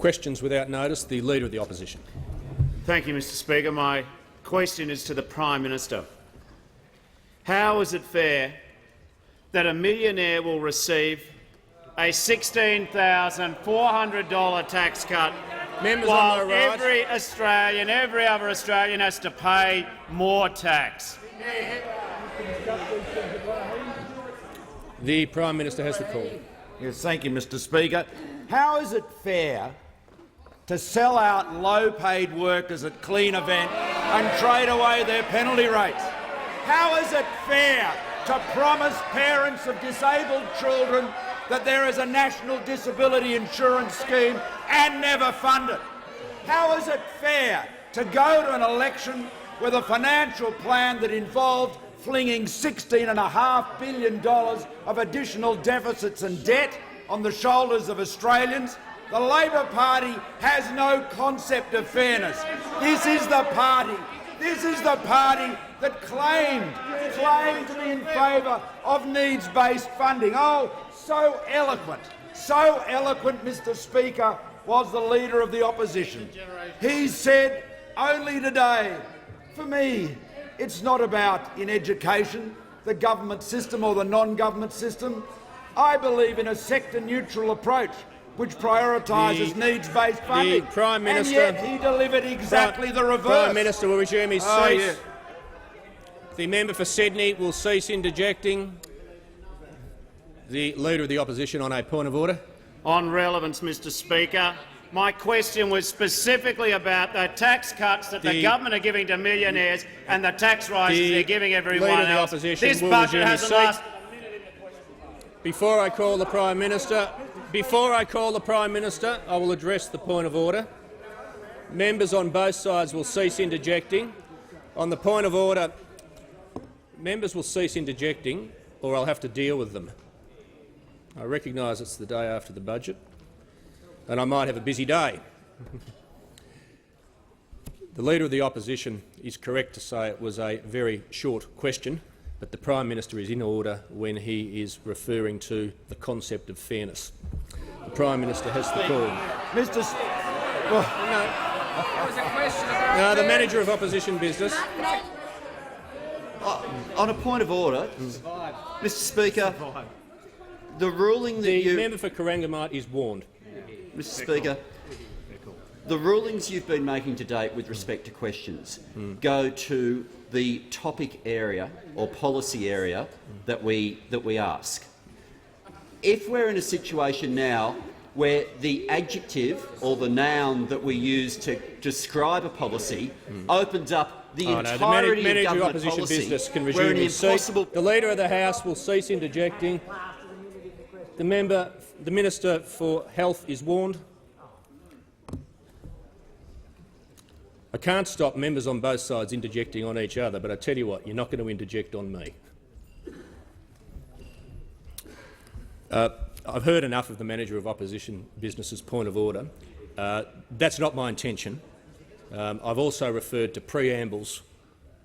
Questions without notice. The Leader of the Opposition. Thank you, Mr Speaker. My question is to the Prime Minister. How is it fair that a millionaire will receive a $16,400 tax cut while every other Australian has to pay more tax? The Prime Minister has the call. Yes, thank you, Mr Speaker. How is it fair to sell out low-paid workers at clean event and trade away their penalty rates? How is it fair to promise parents of disabled children that there is a national disability insurance scheme and never fund it? How is it fair to go to an election with a financial plan that involved flinging $16.5 billion of additional deficits and debt on the shoulders of Australians? The Labor Party has no concept of fairness. This is the party that claimed to be in favour of needs-based funding. Oh, so eloquent, Mr Speaker, was the Leader of the Opposition. He said only today, for me, it's not about in education, the government system or the non-government system. I believe in a sector-neutral approach which prioritises needs-based funding. The Prime Minister, and yet he delivered exactly the reverse. Prime Minister will resume his seat. Yeah. The member for Sydney will cease interjecting. The Leader of the Opposition on a point of order. On relevance, Mr Speaker, my question was specifically about the tax cuts that the government are giving to millionaires and the tax rises they're giving everyone Leader of the else. Opposition This will budget resume his hasn't seat. lasted. Before I call the Prime Minister, I will address the point of order. Members on both sides will cease interjecting. On the point of order, members will cease interjecting or I'll have to deal with them. I recognise it's the day after the budget and I might have a busy day. The Leader of the Opposition is correct to say it was a very short question, but the Prime Minister is in order when he is referring to the concept of fairness. The Prime Minister has the call. The Manager of Opposition Business. On a point of order, Mr Speaker, the ruling that the member for Corangamite is warned. Mr Speaker, the rulings you've been making to date with respect to questions go to the topic area or policy area that we ask. If we're in a situation now where the adjective or the noun that we use to describe a policy opens up the entirety of government Opposition policy, Business can resume his seat. The Leader of the House will cease interjecting. The Minister for Health is warned. I can't stop members on both sides interjecting on each other, but I tell you what, you're not going to interject on me. I've heard enough of the Manager of Opposition Business's point of order. That's not my intention. I've also referred to preambles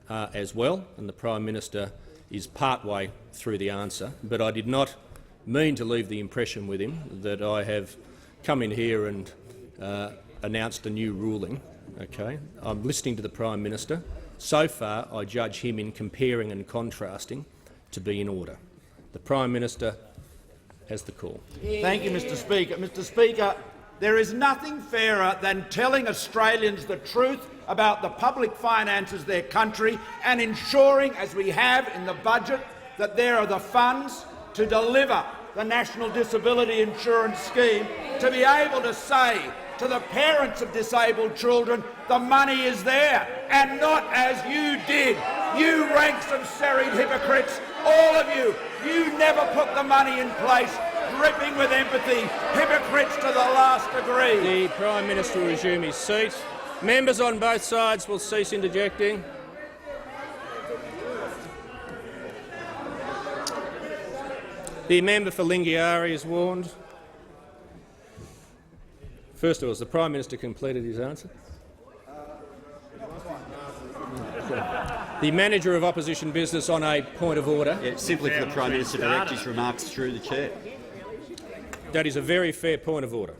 as well, and the Prime Minister is part-way through the answer, but I did not mean to leave the impression with him that I have come in here and announced a new ruling. Okay, I'm listening to the Prime Minister. So far, I judge him in comparing and contrasting to be in order. The Prime Minister has the call. Thank you, Mr Speaker. Mr Speaker, there is nothing fairer than telling Australians the truth about the public finances of their country and ensuring, as we have in the budget, that there are the funds to deliver the National Disability Insurance Scheme, to be able to say to the parents of disabled children, the money is there, and not as you did. You ranks of serried hypocrites, all of you, you never put the money in place, dripping with empathy, hypocrites to the last degree. The Prime Minister will resume his seat. Members on both sides will cease interjecting. The member for Lingiari is warned. First of all, has the Prime Minister completed his answer? The Manager of Opposition Business on a point of order. Yeah, simply for the Prime Minister to direct his remarks through the chair. That is a very fair point of order.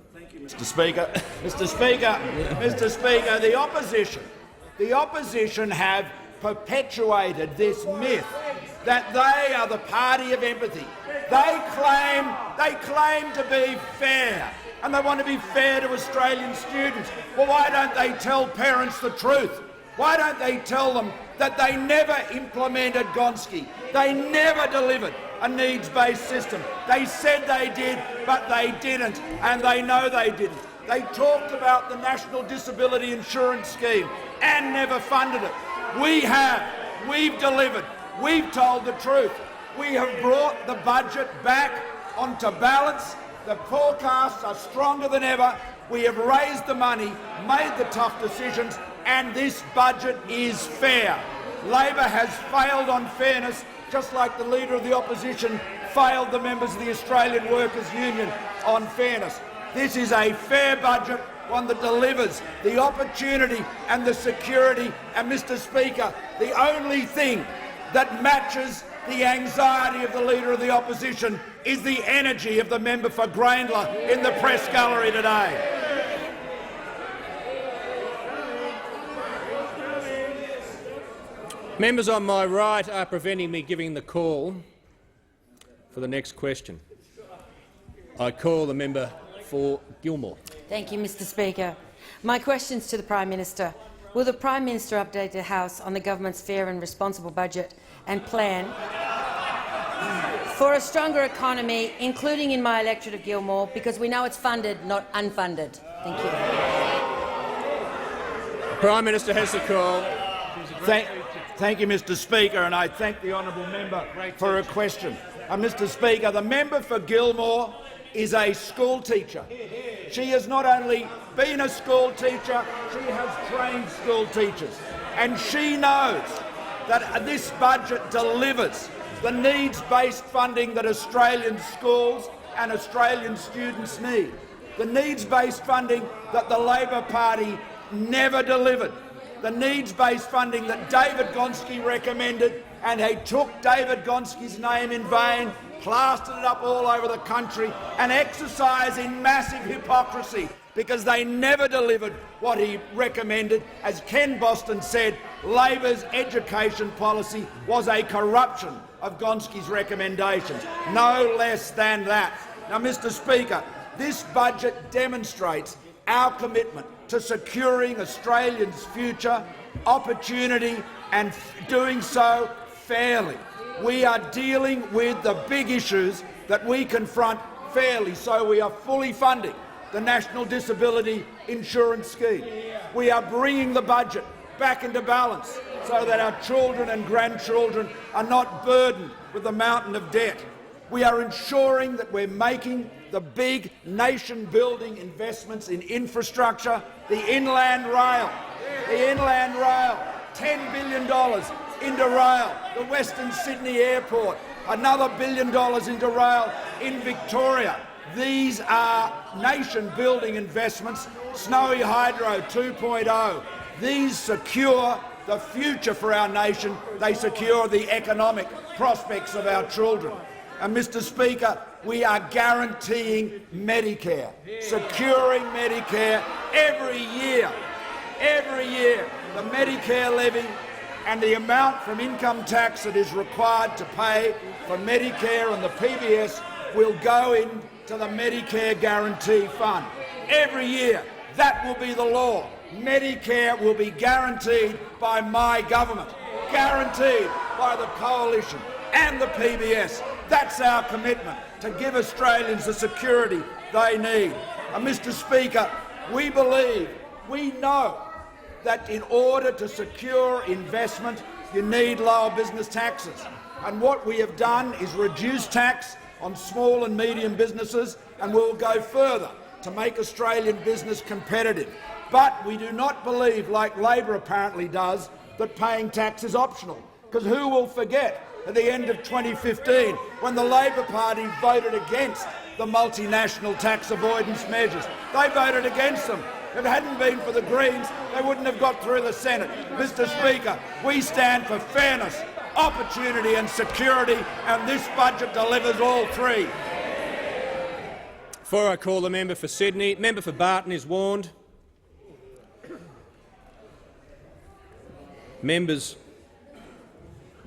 Mr. Speaker, Mr. Speaker, the opposition have perpetuated this myth that they are the party of empathy. They claim to be fair, and they want to be fair to Australian students. Well, why don't they tell parents the truth? Why don't they tell them that they never implemented Gonski? They never delivered a needs-based system. They said they did, but they didn't, and they know they didn't. They talked about the National Disability Insurance Scheme and never funded it. We have. We've delivered. We've told the truth. We have brought the budget back onto balance. The forecasts are stronger than ever. We have raised the money, made the tough decisions, and this budget is fair. Labor has failed on fairness, just like the Leader of the Opposition failed the members of the Australian Workers' Union on fairness. This is a fair budget, one that delivers the opportunity and the security. And, Mr. Speaker, the only thing that matches the anxiety of the Leader of the Opposition is the energy of the member for Grayndler in the press gallery today. Members on my right are preventing me giving the call for the next question. I call the member for Gilmore. Thank you, Mr. Speaker. My question is to the Prime Minister. Will the Prime Minister update the House on the government's fair and responsible budget and plan for a stronger economy, including in my electorate of Gilmore, because we know it's funded, not unfunded? Thank you. The Prime Minister has the call. Thank you, Mr. Speaker, and I thank the honourable member for her question. Mr. Speaker, the member for Gilmore is a school teacher. She has not only been a school teacher, she has trained school teachers. And she knows that this budget delivers the needs-based funding that Australian schools and Australian students need. The needs-based funding that the Labor Party never delivered. The needs-based funding that David Gonski recommended, and he took David Gonski's name in vain, plastered it up all over the country, and exercised in massive hypocrisy because they never delivered what he recommended. As Ken Boston said, Labor's education policy was a corruption of Gonski's recommendations, no less than that. Now, Mr. Speaker, this budget demonstrates our commitment to securing Australians' future, opportunity, and doing so fairly. We are dealing with the big issues that we confront fairly, so we are fully funding the National Disability Insurance Scheme. We are bringing the budget back into balance so that our children and grandchildren are not burdened with the mountain of debt. We are ensuring that we're making the big nation-building investments in infrastructure, the Inland Rail, $10 billion into rail, the Western Sydney Airport, another $1 billion into rail in Victoria. These are nation-building investments. Snowy Hydro 2.0. These secure the future for our nation. They secure the economic prospects of our children. And, Mr. Speaker, we are guaranteeing Medicare, securing Medicare every year. Every year, the Medicare levy and the amount from income tax that is required to pay for Medicare and the PBS will go into the Medicare Guarantee Fund. Every year, that will be the law. Medicare will be guaranteed by my government, guaranteed by the Coalition and the PBS. That's our commitment, to give Australians the security they need. And, Mr. Speaker, we know that in order to secure investment, you need lower business taxes. And what we have done is reduce tax on small and medium businesses, and we'll go further to make Australian business competitive. But we do not believe, like Labor apparently does, that paying tax is optional. Because who will forget at the end of 2015 when the Labor Party voted against the multinational tax avoidance measures? They voted against them. If it hadn't been for the Greens, they wouldn't have got through the Senate. Mr. Speaker, we stand for fairness, opportunity and security, and this budget delivers all three. Before I call the member for Sydney, member for Barton is warned. Members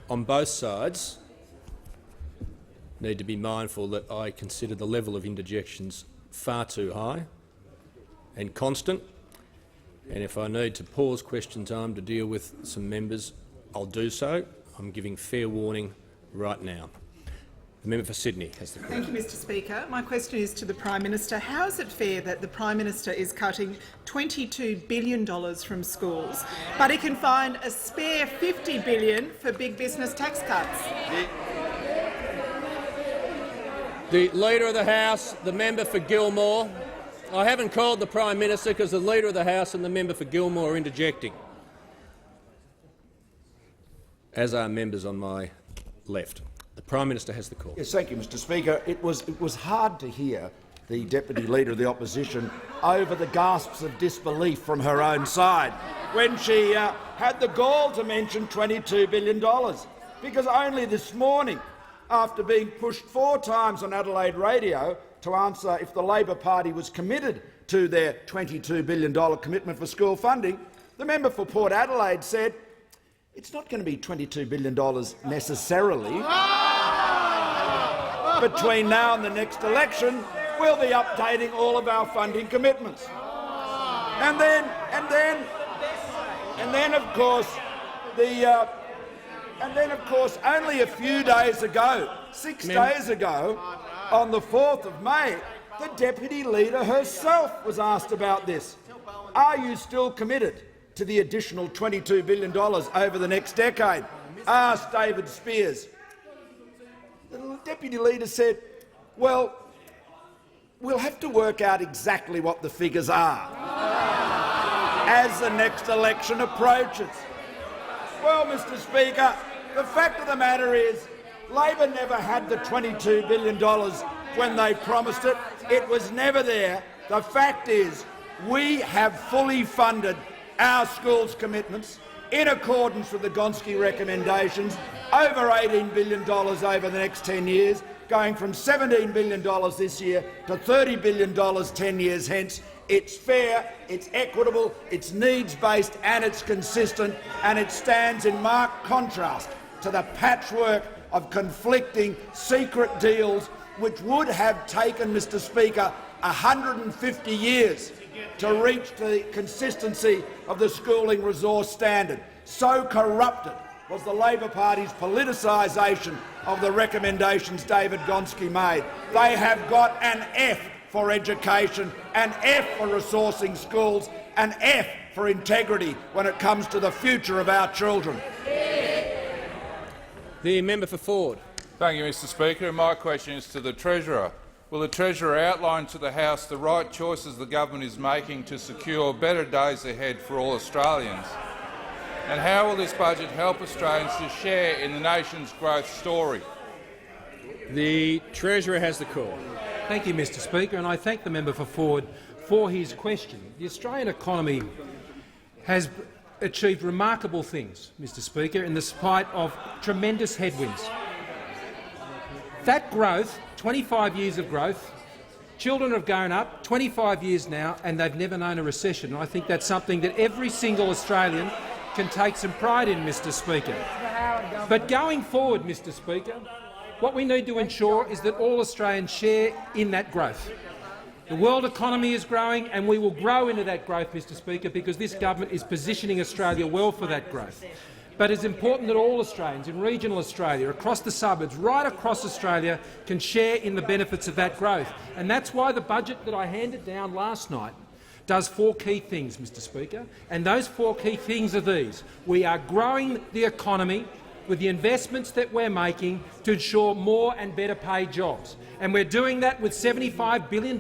on both sides need to be mindful that I consider the level of interjections far too high and constant, and if I need to pause question time to deal with some members, I'll do so. I'm giving fair warning right now. The member for Sydney has the floor. Thank you, Mr Speaker. My question is to the Prime Minister. How is it fair that the Prime Minister is cutting $22 billion from schools, but he can find a spare $50 billion for big business tax cuts? The Leader of the House, the member for Gilmore. I haven't called the Prime Minister because the Leader of the House and the member for Gilmore are interjecting, as are members on my left. The Prime Minister has the call. Yes, thank you, Mr Speaker. It was hard to hear the Deputy Leader of the Opposition over the gasps of disbelief from her own side when she had the gall to mention $22 billion, because only this morning, after being pushed 4 times on Adelaide radio to answer if the Labor Party was committed to their $22 billion commitment for school funding, the member for Port Adelaide said, "It's not going to be $22 billion necessarily. Between now and the next election, we'll be updating all of our funding commitments." And then, of course, only a few days ago, 6 days ago, on the 4th of May, the Deputy Leader herself was asked about this. Are you still committed to the additional $22 billion over the next decade? Asked David Spears. The Deputy Leader said, "Well, we'll have to work out exactly what the figures are as the next election approaches." Well, Mr Speaker, the fact of the matter is Labor never had the $22 billion when they promised it. It was never there. The fact is we have fully funded our schools' commitments in accordance with the Gonski recommendations, over $18 billion over the next 10 years, going from $17 billion this year to $30 billion 10 years hence. It's fair, it's equitable, it's needs-based and it's consistent, and it stands in marked contrast to the patchwork of conflicting secret deals which would have taken, Mr Speaker, 150 years to reach the consistency of the schooling resource standard. So corrupted was the Labor Party's politicisation of the recommendations David Gonski made. They have got an F for education, an F for resourcing schools, an F for integrity when it comes to the future of our children. The member for Ford. Thank you, Mr Speaker. My question is to the Treasurer. Will the Treasurer outline to the House the right choices the government is making to secure better days ahead for all Australians? And how will this budget help Australians to share in the nation's growth story? The Treasurer has the call. Thank you, Mr Speaker, and I thank the member for Ford for his question. The Australian economy has achieved remarkable things, Mr Speaker, in the spite of tremendous headwinds. That growth, 25 years of growth, children have grown up 25 years now and they've never known a recession. I think that's something that every single Australian can take some pride in, Mr Speaker. But going forward, Mr Speaker, what we need to ensure is that all Australians share in that growth. The world economy is growing and we will grow into that growth, Mr Speaker, because this government is positioning Australia well for that growth. But it's important that all Australians in regional Australia, across the suburbs, right across Australia, can share in the benefits of that growth. And that's why the budget that I handed down last night does 4 key things, Mr Speaker. And those 4 key things are these. We are growing the economy with the investments that we're making to ensure more and better paid jobs. And we're doing that with $75 billion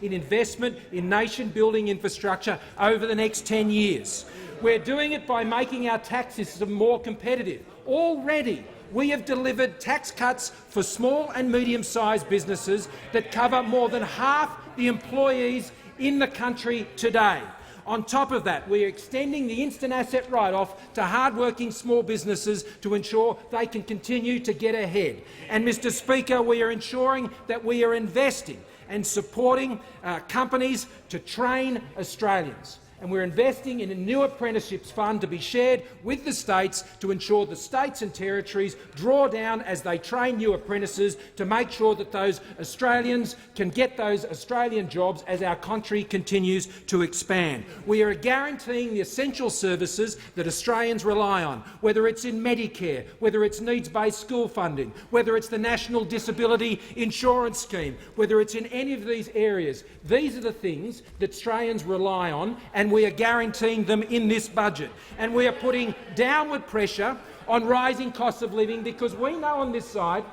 in investment in nation-building infrastructure over the next 10 years. We're doing it by making our tax system more competitive. Already, we have delivered tax cuts for small and medium-sized businesses that cover more than half the employees in the country today. On top of that, we are extending the instant asset write-off to hard-working small businesses to ensure they can continue to get ahead. And, Mr Speaker, we are ensuring that we are investing and supporting companies to train Australians. And we're investing in a new apprenticeships fund to be shared with the states to ensure the states and territories draw down as they train new apprentices to make sure that those Australians can get those Australian jobs as our country continues to expand. We are guaranteeing the essential services that Australians rely on, whether it's in Medicare, whether it's needs-based school funding, whether it's the National Disability Insurance Scheme, whether it's in any of these areas. These are the things that Australians rely on, and we are guaranteeing them in this budget. And we are putting downward pressure on rising costs of living, because we know on this side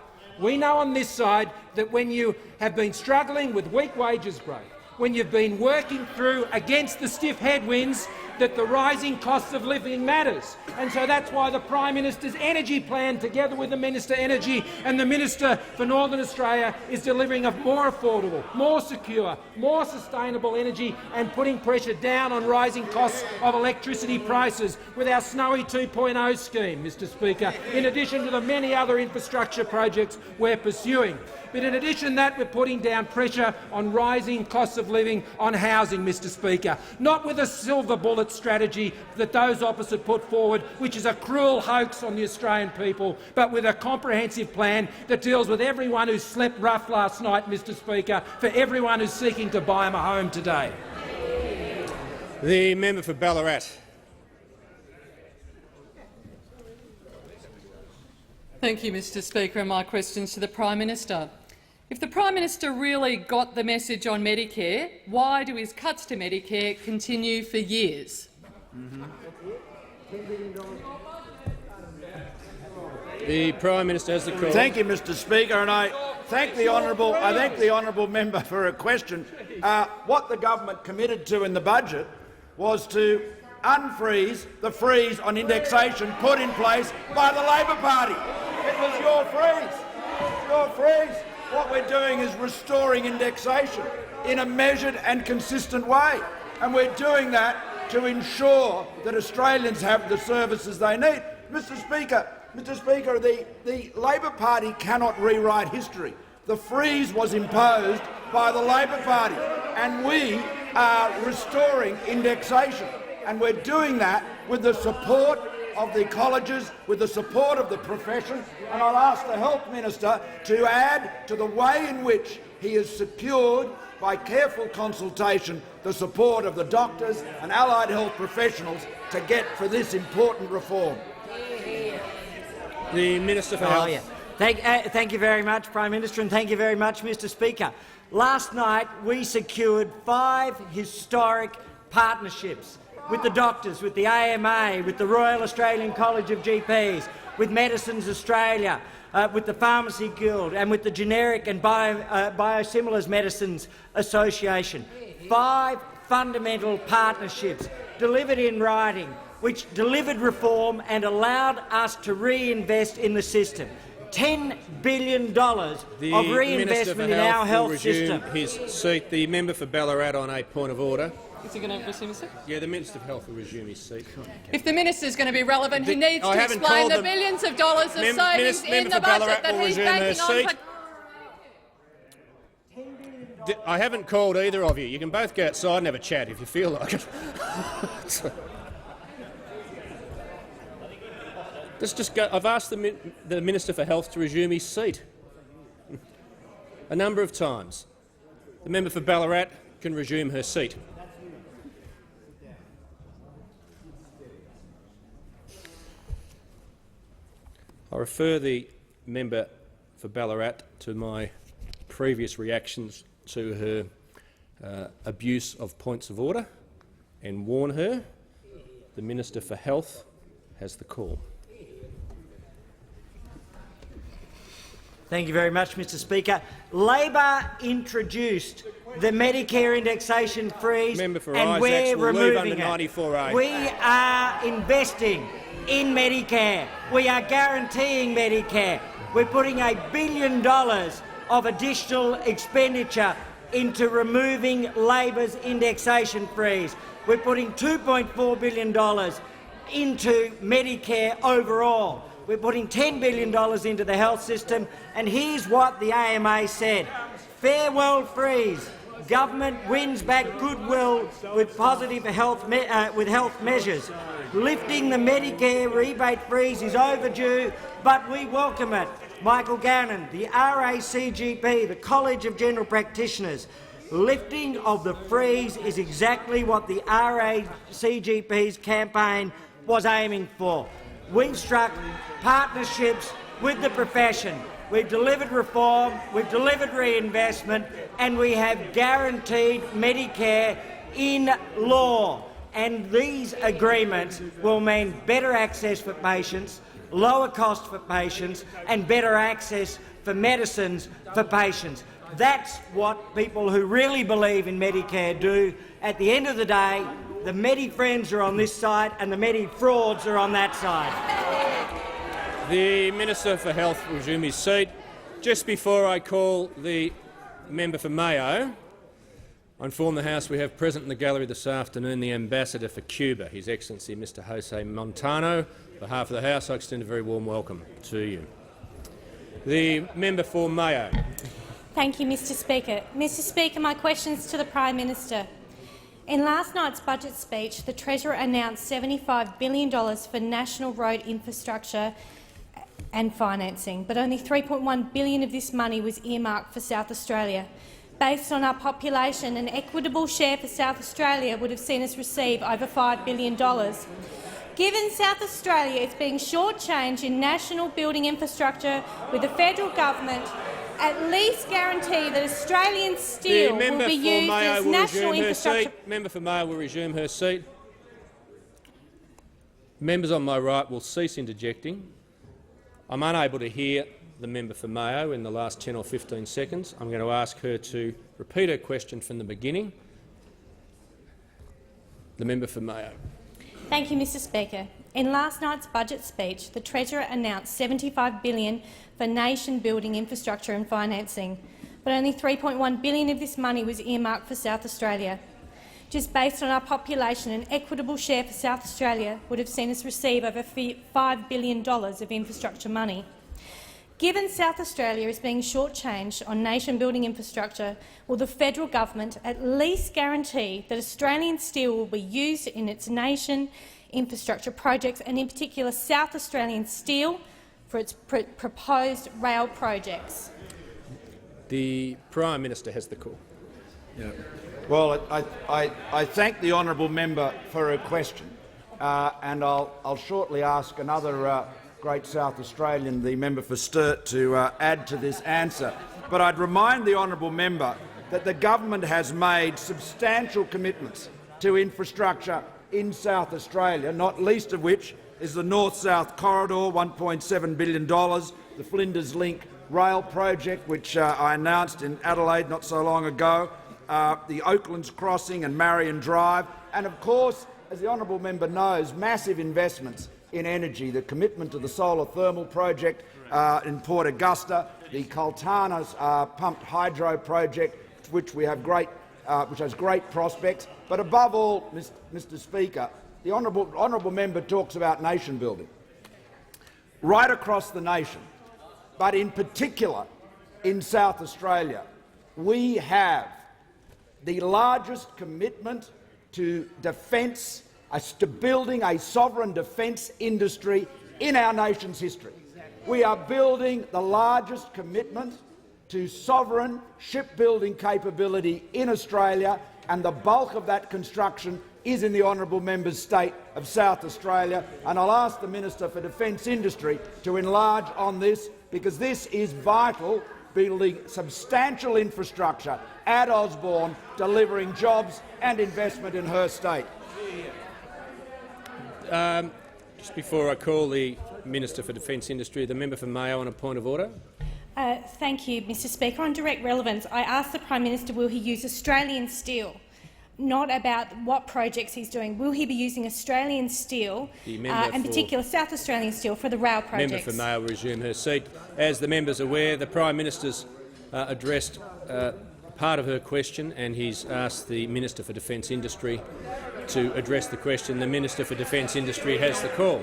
that when you have been struggling with weak wages growth, when you've been working through against the stiff headwinds, that the rising costs of living matters. And so that's why the Prime Minister's energy plan, together with the Minister for Energy and the Minister for Northern Australia, is delivering a more affordable, more secure, more sustainable energy and putting pressure down on rising costs of electricity prices with our Snowy 2.0 scheme, Mr Speaker, in addition to the many other infrastructure projects we're pursuing. But in addition to that, we're putting down pressure on rising costs of living on housing, Mr Speaker, not with a silver bullet strategy that those opposite put forward, which is a cruel hoax on the Australian people, but with a comprehensive plan that deals with everyone who slept rough last night, Mr Speaker, for everyone who's seeking to buy them a home today. The member for Ballarat. Thank you, Mr Speaker, and my questions to the Prime Minister. If the Prime Minister really got the message on Medicare, why do his cuts to Medicare continue for years? The Prime Minister has the call. Thank you, Mr Speaker, and I thank the honourable member for her question. What the government committed to in the budget was to unfreeze the freeze on indexation put in place by the Labor Party. It was your freeze. Your freeze. What we're doing is restoring indexation in a measured and consistent way, and we're doing that to ensure that Australians have the services they need. Mr Speaker, the Labor Party cannot rewrite history. The freeze was imposed by the Labor Party, and we are restoring indexation. And we're doing that with the support of the colleges, with the support of the profession, and I'll ask the Health Minister to add to the way in which he has secured, by careful consultation, the support of the doctors and allied health professionals to get for this important reform. The Minister for Health. Thank you very much, Prime Minister, and thank you very much, Mr Speaker. Last night we secured 5 historic partnerships with the doctors, with the AMA, with the Royal Australian College of GPs, with Medicines Australia, with the Pharmacy Guild and with the Generic and Biosimilars Medicines Association. 5 fundamental partnerships delivered in writing, which delivered reform and allowed us to reinvest in the system. $10 billion of reinvestment in our health system. His seat. The member for Ballarat on a point of order. Is he going to resume his seat? Yeah, the Minister for Health will resume his seat. If the minister is going to be relevant, he needs to explain the billions of dollars of savings in the budget that he's banking on. I haven't called either of you. You can both go outside and have a chat if you feel like it. Let's just go. I've asked the Minister for Health to resume his seat a number of times. The member for Ballarat can resume her seat. I refer the member for Ballarat to my previous reactions to her abuse of points of order and warn her the Minister for Health has the call. Thank you very much, Mr Speaker. Labor introduced the Medicare indexation freeze, and we're removing it. We are investing in Medicare. We are guaranteeing Medicare. We're putting $1 billion of additional expenditure into removing Labor's indexation freeze. We're putting $2.4 billion into Medicare overall. We're putting $10 billion into the health system, and here's what the AMA said. Farewell freeze. Government wins back goodwill with positive health measures. Lifting the Medicare rebate freeze is overdue, but we welcome it. Michael Gannon, the RACGP, the College of General Practitioners, lifting of the freeze is exactly what the RACGP's campaign was aiming for. We've struck partnerships with the profession. We've delivered reform, we've delivered reinvestment, and we have guaranteed Medicare in law. And these agreements will mean better access for patients, lower cost for patients, and better access for medicines for patients. That's what people who really believe in Medicare do. At the end of the day, the Medi-friends are on this side and the Medi-frauds are on that side. The Minister for Health will resume his seat. Just before I call the member for Mayo, I inform the House we have present in the gallery this afternoon the Ambassador for Cuba, His Excellency Mr Jose Montano. On behalf of the House, I extend a very warm welcome to you. The member for Mayo. Thank you, Mr Speaker. Mr Speaker, my questions to the Prime Minister. In last night's budget speech, the Treasurer announced $75 billion for national road infrastructure and financing, but only $3.1 billion of this money was earmarked for South Australia. Based on our population, an equitable share for South Australia would have seen us receive over $5 billion. Given South Australia is being shortchanged in national building infrastructure, with the federal government at least guarantee that Australian steel will be used as national infrastructure. Member for Mayo will resume her seat. Members on my right will cease interjecting. I'm unable to hear the member for Mayo in the last 10 or 15 seconds. I'm going to ask her to repeat her question from the beginning. The member for Mayo. Thank you, Mr Speaker. In last night's budget speech, the Treasurer announced $75 billion for nation-building infrastructure and financing, but only $3.1 billion of this money was earmarked for South Australia. Just based on our population, an equitable share for South Australia would have seen us receive over $5 billion of infrastructure money. Given South Australia is being shortchanged on nation-building infrastructure, will the federal government at least guarantee that Australian steel will be used in its nation infrastructure projects, and in particular South Australian steel, for its proposed rail projects? The Prime Minister has the call. Yeah. Well, I thank the honourable member for her question, and I'll shortly ask another great South Australian, the member for Sturt, to add to this answer. But I'd remind the honourable member that the government has made substantial commitments to infrastructure in South Australia, not least of which is the North-South Corridor, $1.7 billion, the Flinders Link rail project, which I announced in Adelaide not so long ago, the Oaklands Crossing and Marion Drive, and of course, as the honourable member knows, massive investments in energy, the commitment to the solar thermal project in Port Augusta, the Coltana's pumped hydro project, which has great prospects. But above all, Mr Speaker, the honourable member talks about nation building. Right across the nation, but in particular in South Australia, we have the largest commitment to defence, to building a sovereign defence industry in our nation's history. We are building the largest commitment to sovereign shipbuilding capability in Australia, and the bulk of that construction is in the honourable member's state of South Australia. And I'll ask the Minister for Defence Industry to enlarge on this, because this is vital, building substantial infrastructure at Osborne, delivering jobs and investment in her state. Just before I call the Minister for Defence Industry, the member for Mayo on a point of order. Thank you, Mr Speaker. On direct relevance, I asked the Prime Minister will he use Australian steel, not about what projects he's doing. Will he be using Australian steel, in particular South Australian steel, for the rail projects? Member for Mayo will resume her seat. As the member is aware, the Prime Minister's addressed part of her question, and he's asked the Minister for Defence Industry to address the question. The Minister for Defence Industry has the call.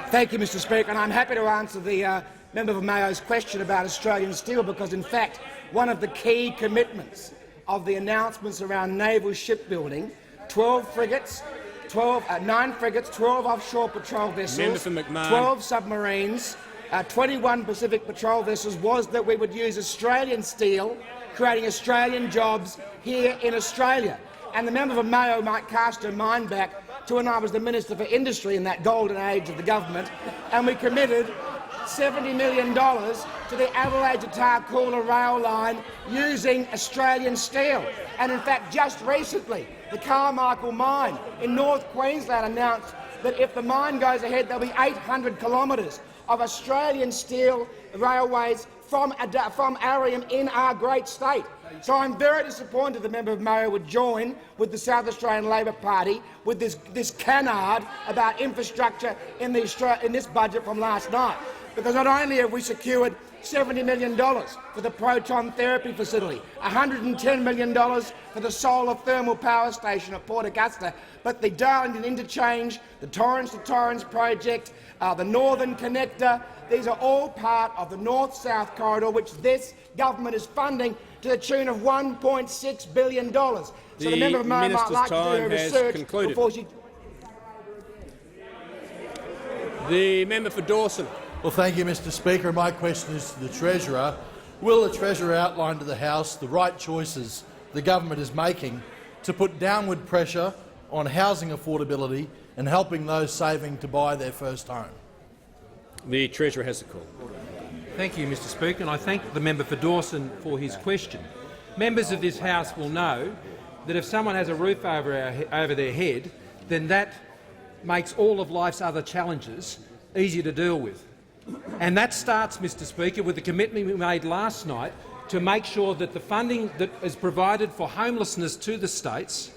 Thank you, Mr Speaker, and I'm happy to answer the member for Mayo's question about Australian steel, because in fact one of the key commitments of the announcements around naval shipbuilding, 9 frigates, 12 offshore patrol vessels, 12 submarines, 21 Pacific patrol vessels, was that we would use Australian steel, creating Australian jobs here in Australia. And the member for Mayo might cast her mind back to when I was the Minister for Industry in that golden age of the government, and we committed $70 million to the Adelaide to Tarcoola rail line using Australian steel. And in fact, just recently, the Carmichael mine in North Queensland announced that if the mine goes ahead, there'll be 800 kilometres of Australian steel railways from Arium in our great state. So I'm very disappointed the member of Mayo would join with the South Australian Labor Party with this canard about infrastructure in this budget from last night, because not only have we secured $70 million for the proton therapy facility, $110 million for the solar thermal power station at Port Augusta, but the Darlington Interchange, the Torrens to Torrens project, the Northern Connector, these are all part of the North-South corridor, which this government is funding to the tune of $1.6 billion. So the member of Mayo might like to do her research before she... The member for Dawson. Well, thank you, Mr Speaker. My question is to the Treasurer. Will the Treasurer outline to the House the right choices the government is making to put downward pressure on housing affordability and helping those saving to buy their first home? The Treasurer has the call. Thank you, Mr Speaker, and I thank the member for Dawson for his question. Members of this House will know that if someone has a roof over their head, then that makes all of life's other challenges easier to deal with. And that starts, Mr Speaker, with the commitment we made last night to make sure that the funding that is provided for homelessness to the states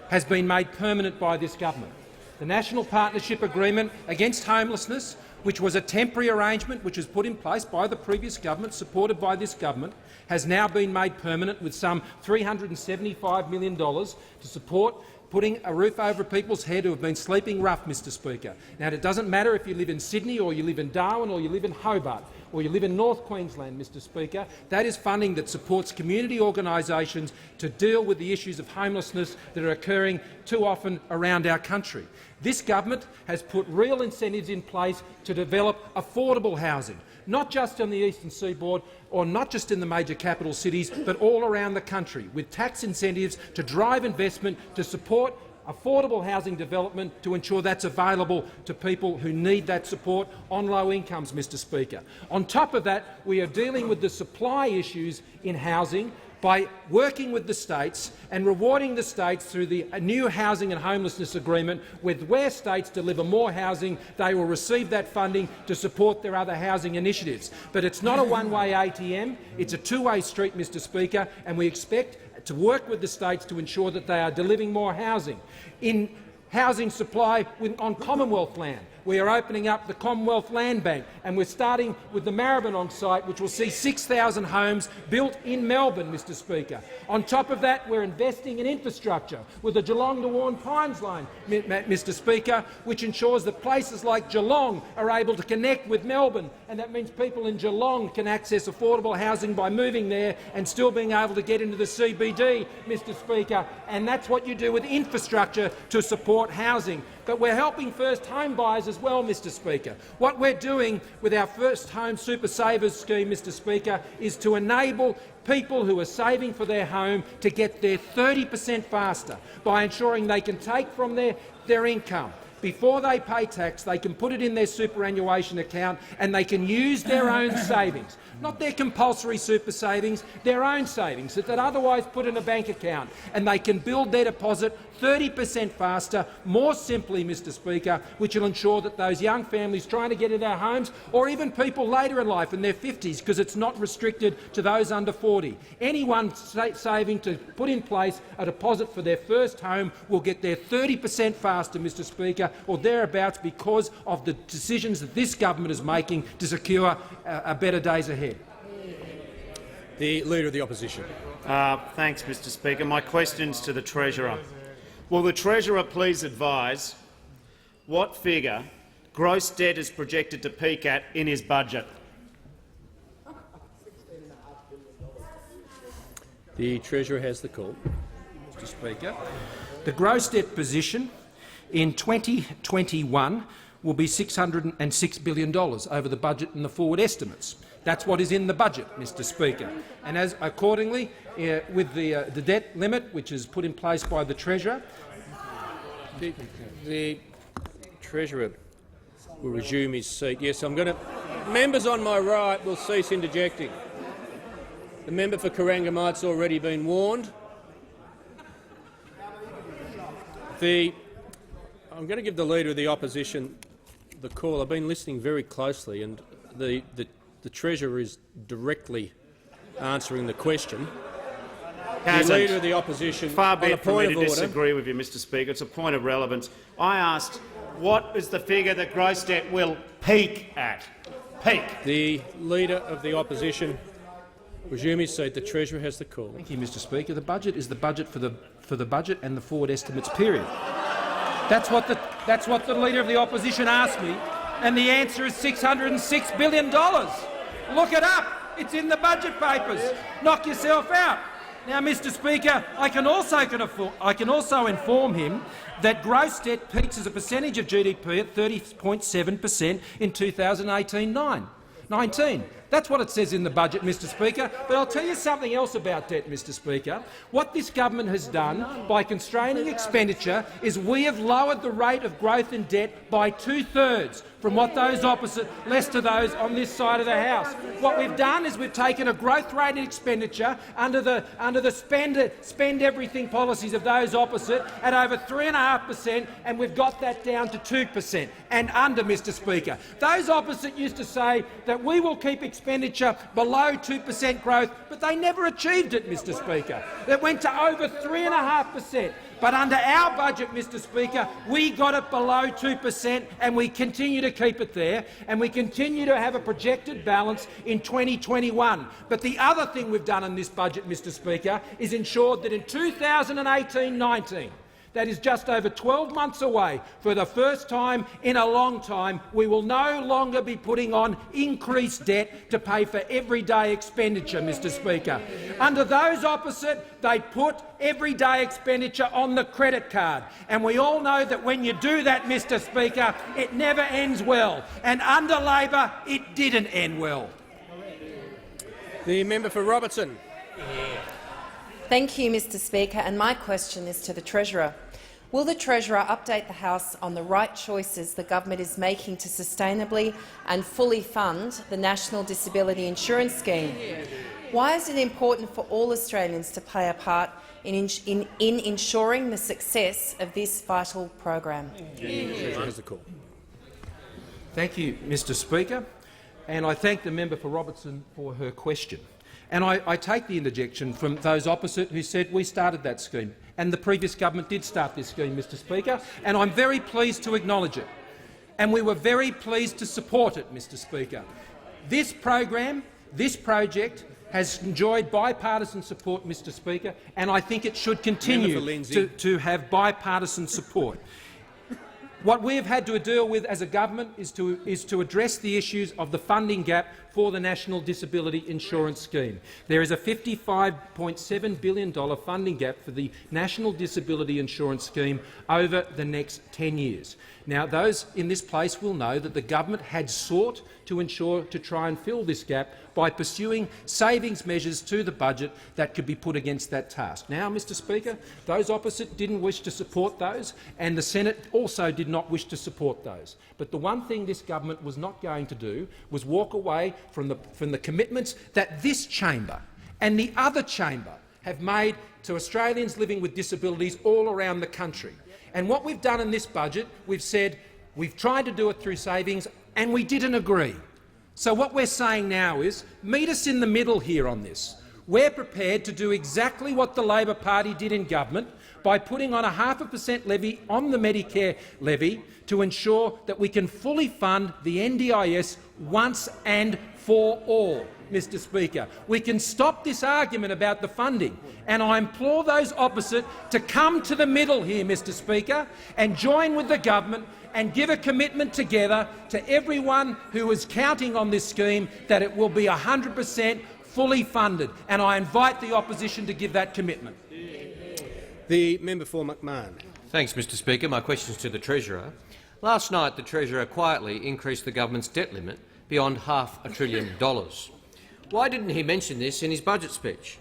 has been made permanent by this government. The National Partnership Agreement Against Homelessness, which was a temporary arrangement which was put in place by the previous government, supported by this government, has now been made permanent with some $375 million to support putting a roof over people's head who have been sleeping rough, Mr Speaker. Now, it doesn't matter if you live in Sydney or you live in Darwin or you live in Hobart or you live in North Queensland, Mr Speaker. That is funding that supports community organisations to deal with the issues of homelessness that are occurring too often around our country. This government has put real incentives in place to develop affordable housing, not just on the eastern seaboard or not just in the major capital cities, but all around the country, with tax incentives to drive investment to support affordable housing development to ensure that's available to people who need that support on low incomes, Mr Speaker. On top of that, we are dealing with the supply issues in housing by working with the states and rewarding the states through the new housing and homelessness agreement, where states deliver more housing, they will receive that funding to support their other housing initiatives. But it's not a one-way ATM, it's a two-way street, Mr Speaker, and we expect to work with the states to ensure that they are delivering more housing. In housing supply on Commonwealth land, we are opening up the Commonwealth Land Bank, and we're starting with the Maribyrnong site, which will see 6,000 homes built in Melbourne, Mr Speaker. On top of that, we're investing in infrastructure with the Geelong to Warren Pines line, Mr Speaker, which ensures that places like Geelong are able to connect with Melbourne, and that means people in Geelong can access affordable housing by moving there and still being able to get into the CBD, Mr Speaker. And that's what you do with infrastructure to support housing. But we're helping first home buyers as well, Mr Speaker. What we're doing with our First Home Super Savers scheme, Mr Speaker, is to enable people who are saving for their home to get there 30% faster by ensuring they can take from their income. Before they pay tax, they can put it in their superannuation account and they can use their own savings, not their compulsory super savings, their own savings that they'd otherwise put in a bank account, and they can build their deposit 30% faster, more simply, Mr Speaker, which will ensure that those young families trying to get into their homes, or even people later in life in their 50s, because it's not restricted to those under 40. Anyone saving to put in place a deposit for their first home will get there 30% faster, Mr Speaker, or thereabouts, because of the decisions that this government is making to secure better days ahead. The Leader of the Opposition. Thanks, Mr Speaker. My question is to the Treasurer. Will the Treasurer please advise what figure gross debt is projected to peak at in his budget? The Treasurer has the call. Mr Speaker, the gross debt position in 2021 will be $606 billion over the budget and the forward estimates. That's what is in the budget, Mr Speaker. And as accordingly, with the debt limit, which is put in place by the Treasurer, the Treasurer will resume his seat. Yes, I'm going to. Members on my right will cease interjecting. The member for Corangamite's already been warned. I'm going to give the Leader of the Opposition the call. I've been listening very closely, and the Treasurer is directly answering the question. The Leader of the Opposition, far be it from me to order, disagree with you, Mr Speaker. It's a point of relevance. I asked, what is the figure that gross debt will peak at? Peak. The Leader of the Opposition resume his seat. The Treasurer has the call. Thank you, Mr Speaker. The budget is the budget for the budget and the forward estimates period. That's what the Leader of the Opposition asked me, and the answer is $606 billion. Look it up. It's in the budget papers. Knock yourself out. Now, Mr Speaker, I can also inform him that gross debt peaks as a percentage of GDP at 30.7% in 2018-19. That's what it says in the budget, Mr Speaker. But I'll tell you something else about debt, Mr Speaker. What this government has done by constraining expenditure is we have lowered the rate of growth in debt by 2/3 from what those opposite, less to those on this side of the House. What we've done is we've taken a growth rate in expenditure under the spend everything policies of those opposite at over 3.5%, and we've got that down to 2% and under, Mr Speaker. Those opposite used to say that we will keep expenditure below 2% growth, but they never achieved it, Mr Speaker. It went to over 3.5%. But under our budget, Mr Speaker, we got it below 2%, and we continue to keep it there, and we continue to have a projected balance in 2021. But the other thing we've done in this budget, Mr Speaker, is ensured that in 2018-19, that is just over 12 months away, for the first time in a long time, we will no longer be putting on increased debt to pay for everyday expenditure, Mr Speaker. Under those opposite, they put everyday expenditure on the credit card, and we all know that when you do that, Mr Speaker, it never ends well, and under Labor it didn't end well. The member for Robertson. Thank you, Mr Speaker, and my question is to the Treasurer. Will the Treasurer update the House on the right choices the government is making to sustainably and fully fund the National Disability Insurance Scheme? Why is it important for all Australians to play a part in ensuring the success of this vital program? Thank you, Mr Speaker, and I thank the member for Robertson for her question. And I take the interjection from those opposite who said we started that scheme, and the previous government did start this scheme, Mr Speaker, and I'm very pleased to acknowledge it. And we were very pleased to support it, Mr Speaker. This program, this project, has enjoyed bipartisan support, Mr Speaker, and I think it should continue to have bipartisan support. What we have had to deal with as a government is to address the issues of the funding gap for the National Disability Insurance Scheme. There is a $55.7 billion funding gap for the National Disability Insurance Scheme over the next 10 years. Now, those in this place will know that the government had sought to try and fill this gap by pursuing savings measures to the budget that could be put against that task. Now, Mr Speaker, those opposite didn't wish to support those, and the Senate also did not wish to support those. But the one thing this government was not going to do was walk away from the commitments that this chamber and the other chamber have made to Australians living with disabilities all around the country. And what we've done in this budget, we've said we've tried to do it through savings, and we didn't agree. So what we're saying now is, meet us in the middle here on this. we're prepared to do exactly what the Labor Party did in government by putting on a 0.5% levy on the Medicare levy to ensure that we can fully fund the NDIS once and for all. Mr. Speaker, we can stop this argument about the funding, and I implore those opposite to come to the middle here, Mr. Speaker, and join with the government and give a commitment together to everyone who is counting on this scheme that it will be 100% fully funded, and I invite the opposition to give that commitment. The member for McMahon. Thanks, Mr. Speaker. My question is to the Treasurer. Last night, the Treasurer quietly increased the government's debt limit beyond $500 billion. Why didn't he mention this in his budget speech?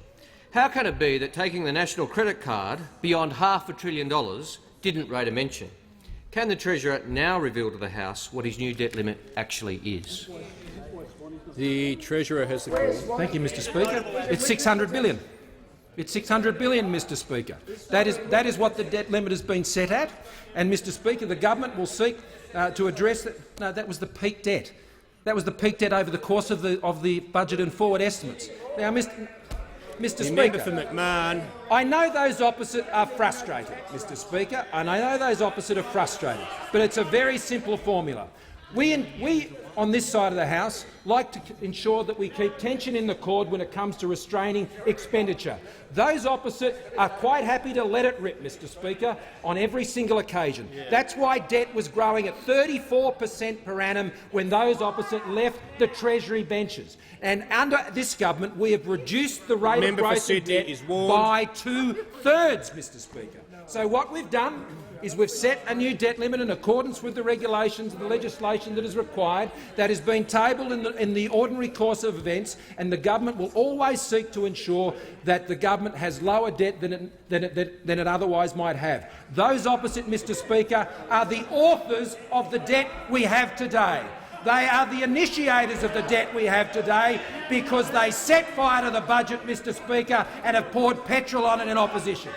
How can it be that taking the national credit card beyond $500 billion didn't rate a mention? Can the Treasurer now reveal to the House what his new debt limit actually is? The Treasurer has the call. Thank you, Mr. Speaker. It's $600 billion. It's $600 billion, Mr. Speaker. That is what the debt limit has been set at, and, Mr. Speaker, the government will seek to address that. No, that was the peak debt. That was the peak debt over the course of the budget and forward estimates. Now, Mr. Speaker, for McMahon. I know those opposite are frustrated, Mr. Speaker, and I know those opposite are frustrated, but it's a very simple formula. We on this side of the House like to ensure that we keep tension in the cord when it comes to restraining expenditure. Those opposite are quite happy to let it rip, Mr. Speaker, on every single occasion. That's why debt was growing at 34% per annum when those opposite left the Treasury benches. And under this government, we have reduced the rate of growth of debt by 2/3, Mr. Speaker. So what we've done is we've set a new debt limit in accordance with the regulations and the legislation that is required, that has been tabled in the ordinary course of events, and the government will always seek to ensure that the government has lower debt than it otherwise might have. Those opposite, Mr. Speaker, are the authors of the debt we have today. They are the initiators of the debt we have today because they set fire to the budget, Mr. Speaker, and have poured petrol on it in opposition.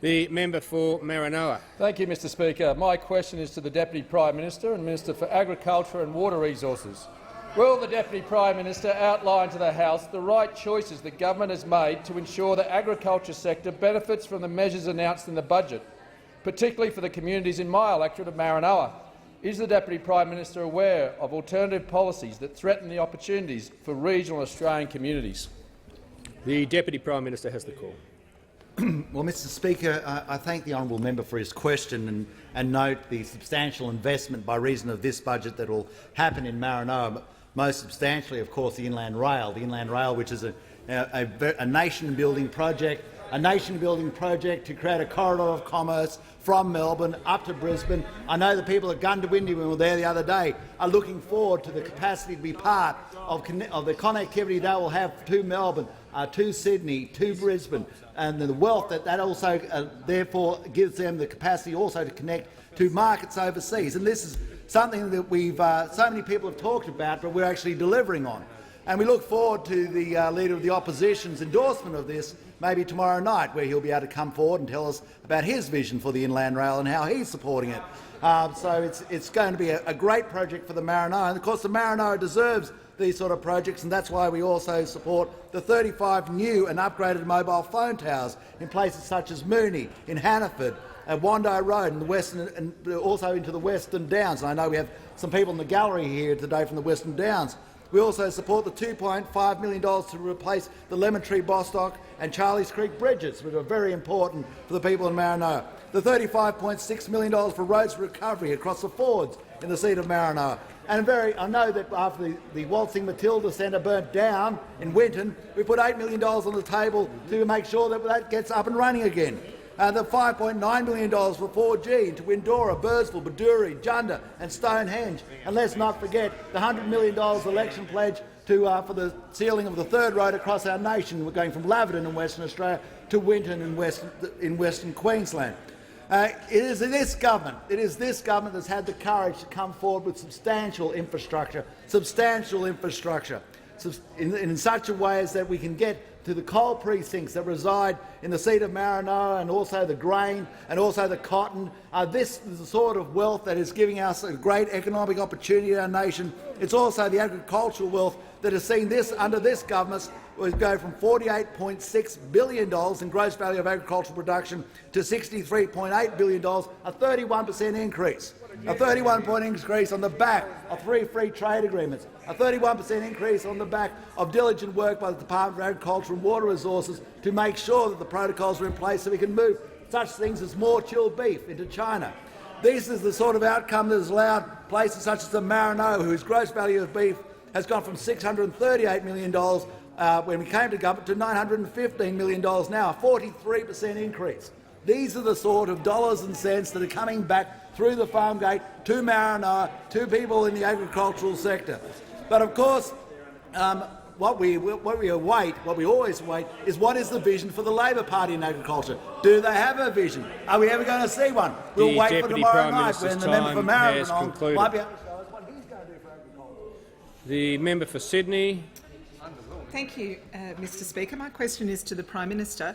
The member for Maranoa. Thank you, Mr. Speaker. My question is to the Deputy Prime Minister and Minister for Agriculture and Water Resources. Will the Deputy Prime Minister outline to the House the right choices the government has made to ensure the agriculture sector benefits from the measures announced in the budget, particularly for the communities in my electorate of Maranoa? Is the Deputy Prime Minister aware of alternative policies that threaten the opportunities for regional Australian communities? The Deputy Prime Minister has the call. Well, Mr. Speaker, I thank the honourable member for his question and note the substantial investment by reason of this budget that will happen in Maranoa, most substantially, of course, the Inland Rail. The Inland Rail, which is a nation-building project, to create a corridor of commerce from Melbourne up to Brisbane. I know the people at Gundawindi, when we were there the other day, are looking forward to the capacity to be part of the connectivity they will have to Melbourne, to Sydney, to Brisbane, and the wealth that also therefore gives them the capacity also to connect to markets overseas. And this is something that so many people have talked about, but we're actually delivering on. And we look forward to the Leader of the Opposition's endorsement of this maybe tomorrow night, where he'll be able to come forward and tell us about his vision for the Inland Rail and how he's supporting it. So it's going to be a great project for the Maranoa, and of course the Maranoa deserves these sort of projects, and that's why we also support the 35 new and upgraded mobile phone towers in places such as Moonee, in Hannaford, at Wando Road, in the Western, and also into the Western Downs. And I know we have some people in the gallery here today from the Western Downs. We also support the $2.5 million to replace the Lemon Tree, Bostock and Charlies Creek bridges, which are very important for the people in Maranoa. The $35.6 million for roads recovery across the fords in the seat of Maranoa. And I know that after the Waltzing Matilda Centre burnt down in Winton, we put $8 million on the table to make sure that gets up and running again. The $5.9 million for 4G into Windora, Bursville, Baduri, Junda and Stonehenge. And let's not forget the $100 million election pledge for the sealing of the third road across our nation. We're going from Laverton in Western Australia to Winton in Western Queensland. It is this government that's had the courage to come forward with substantial infrastructure in such a way as that we can get to the coal precincts that reside in the seat of Maranoa, and also the grain and also the cotton. This is the sort of wealth that is giving us a great economic opportunity in our nation. It's also the agricultural wealth that has seen this under this government go from $48.6 billion in gross value of agricultural production to $63.8 billion, a 31% increase. A 31% increase on the back of 3 free trade agreements, a 31% increase on the back of diligent work by the Department of Agriculture and Water Resources to make sure that the protocols are in place so we can move such things as more chilled beef into China. This is the sort of outcome that has allowed places such as the Marino, whose gross value of beef has gone from $638 million when we came to government to $915 million now, a 43% increase. These are the sort of dollars and cents that are coming back through the farm gate to Marino, to people in the agricultural sector. But of course, what we always await is what is the vision for the Labor Party in agriculture? Do they have a vision? Are we ever going to see one? We'll wait for tomorrow night when the member for Maribyrnong might be able to show us what he's going to do for agriculture. The member for Sydney. Thank you, Mr Speaker. My question is to the Prime Minister.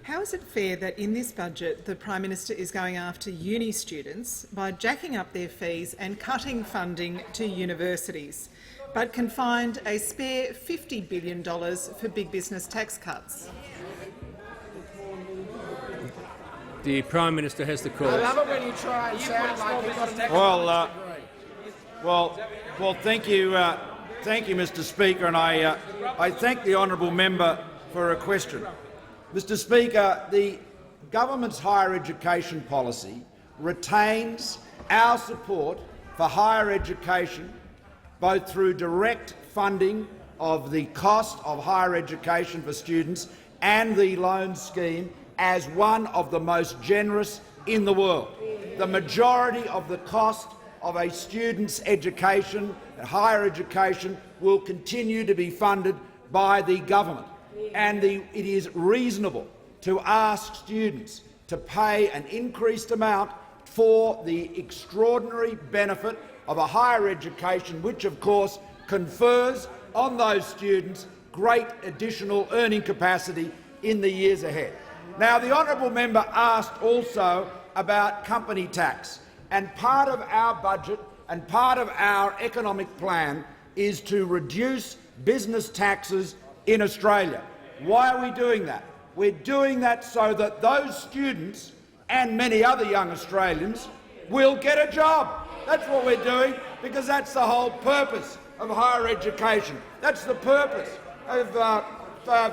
How is it fair that in this budget the Prime Minister is going after uni students by jacking up their fees and cutting funding to universities, but can find a spare $50 billion for big business tax cuts? The Prime Minister has the call. I love it when you try and sound like you've got an Well, thank you, Mr Speaker, and I thank the honourable member for her question. Mr Speaker, the government's higher education policy retains our support for higher education, both through direct funding of the cost of higher education for students and the loan scheme, as one of the most generous in the world. The majority of the cost of a student's education, higher education, will continue to be funded by the government. And it is reasonable to ask students to pay an increased amount for the extraordinary benefit of a higher education, which of course confers on those students great additional earning capacity in the years ahead. Now, the honourable member asked also about company tax, and part of our budget and part of our economic plan is to reduce business taxes in Australia. Why are we doing that? We're doing that so that those students and many other young Australians will get a job. That's what we're doing, because that's the whole purpose of higher education. That's the purpose of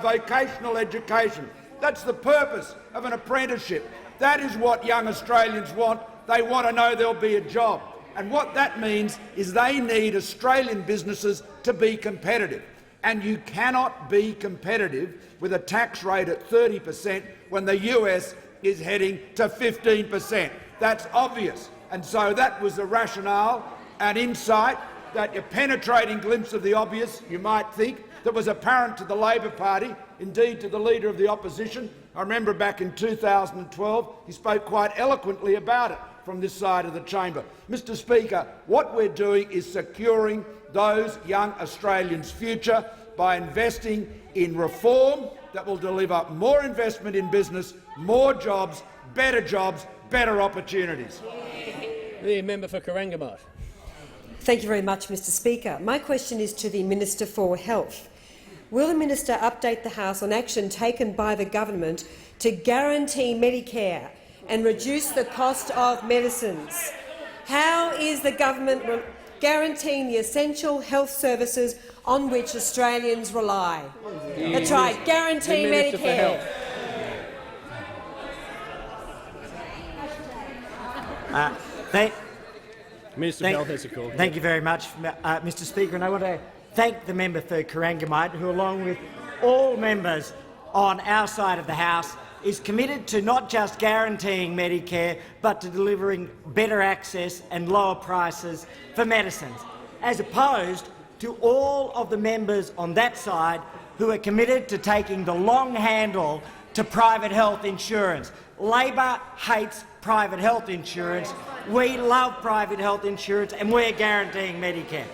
vocational education. That's the purpose of an apprenticeship. That is what young Australians want. They want to know there'll be a job. And what that means is they need Australian businesses to be competitive. And you cannot be competitive with a tax rate at 30% when the US is heading to 15%. That's obvious. And so that was the rationale and insight, that a penetrating glimpse of the obvious, you might think, that was apparent to the Labor Party, indeed to the Leader of the Opposition. I remember back in 2012 he spoke quite eloquently about it from this side of the chamber. Mr Speaker, what we're doing is securing those young Australians' future by investing in reform that will deliver more investment in business, more jobs, better opportunities. The member for Corangamite. Thank you very much, Mr Speaker. My question is to the Minister for Health. Will the minister update the House on action taken by the government to guarantee Medicare and reduce the cost of medicines? How is the government guaranteeing the essential health services on which Australians rely? That's right, guarantee Medicare. Minister for Health has a call. Thank you very much, Mr Speaker, and I want to thank the member for Corangamite, who, along with all members on our side of the House, is committed to not just guaranteeing Medicare but to delivering better access and lower prices for medicines, as opposed to all of the members on that side who are committed to taking the long handle to private health insurance. Labor hates private health insurance. We love private health insurance, and we're guaranteeing Medicare.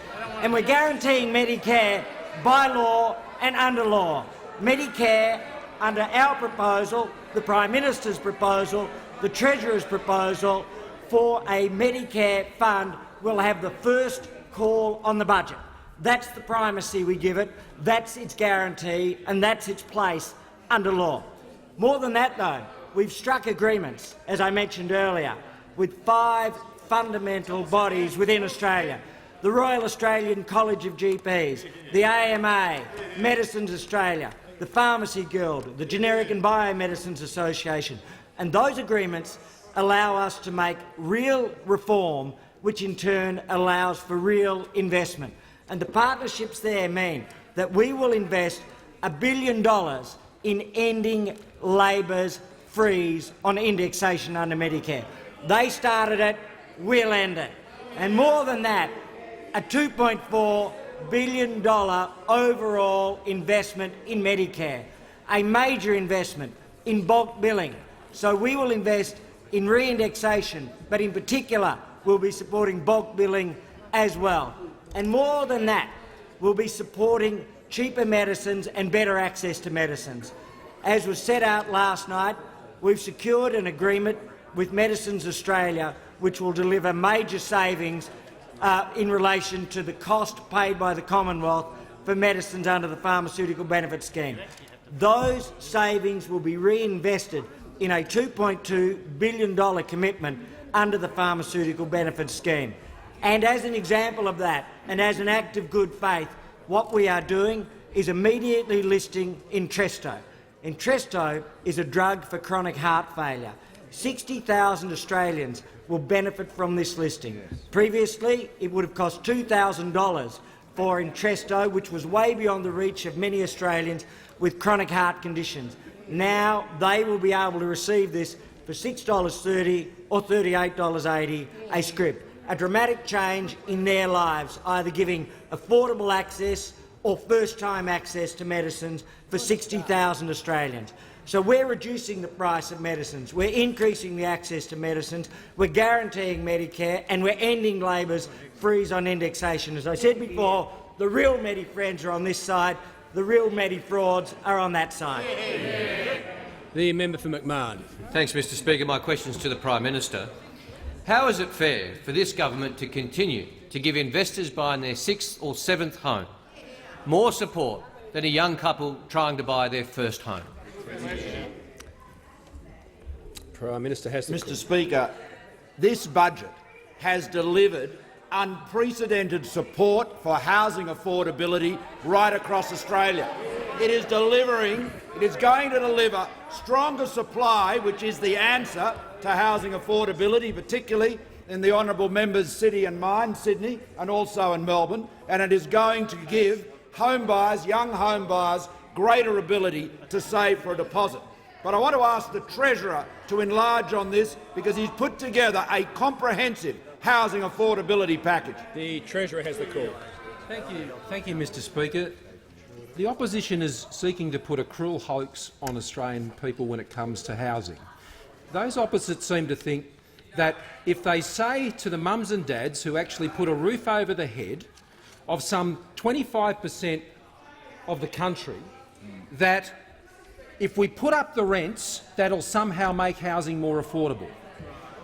And we're guaranteeing Medicare by law and under law. Medicare, under our proposal, the Prime Minister's proposal, the Treasurer's proposal for a Medicare fund, will have the first call on the budget. That's the primacy we give it, that's its guarantee, and that's its place under law. More than that, though, we've struck agreements, as I mentioned earlier, with 5 fundamental bodies within Australia: the Royal Australian College of GPs, the AMA, Medicines Australia, the Pharmacy Guild, the Generic and Biomedicines Association. And those agreements allow us to make real reform, which in turn allows for real investment. And the partnerships there mean that we will invest $1 billion in ending Labor's freeze on indexation under Medicare. They started it, we'll end it. And more than that, a $2.4 billion overall investment in Medicare, a major investment in bulk billing. So we will invest in re-indexation, but in particular we'll be supporting bulk billing as well. And more than that, we'll be supporting cheaper medicines and better access to medicines. As was set out last night, we've secured an agreement with Medicines Australia which will deliver major savings in relation to the cost paid by the Commonwealth for medicines under the Pharmaceutical Benefit Scheme. Those savings will be reinvested in a $2.2 billion commitment under the Pharmaceutical Benefit Scheme. And as an example of that, and as an act of good faith, what we are doing is immediately listing Entresto. Entresto is a drug for chronic heart failure. 60,000 Australians will benefit from this listing. Previously, it would have cost $2,000 for Entresto, which was way beyond the reach of many Australians with chronic heart conditions. Now they will be able to receive this for $6.30 or $38.80 a script. A dramatic change in their lives, either giving affordable access or first-time access to medicines for 60,000 Australians. So we're reducing the price of medicines, we're increasing the access to medicines, we're guaranteeing Medicare, and we're ending Labor's freeze on indexation. As I said before, the real Medi-friends are on this side, the real Medi-frauds are on that side. The member for McMahon. Thanks, Mr Speaker. My question is to the Prime Minister. How is it fair for this government to continue to give investors buying their 6th or 7th home more support than a young couple trying to buy their first home? Prime Minister has the Mr Speaker, this budget has delivered unprecedented support for housing affordability right across Australia. It is going to deliver stronger supply, which is the answer to housing affordability, particularly in the honourable member's city and mine, Sydney, and also in Melbourne, and it is going to give home buyers, young home buyers, greater ability to save for a deposit. But I want to ask the Treasurer to enlarge on this because he's put together a comprehensive housing affordability package. The Treasurer has the call. Thank you, Mr Speaker. The opposition is seeking to put a cruel hoax on Australian people when it comes to housing. Those opposites seem to think that if they say to the mums and dads who actually put a roof over the head of some 25% of the country, that if we put up the rents, that'll somehow make housing more affordable.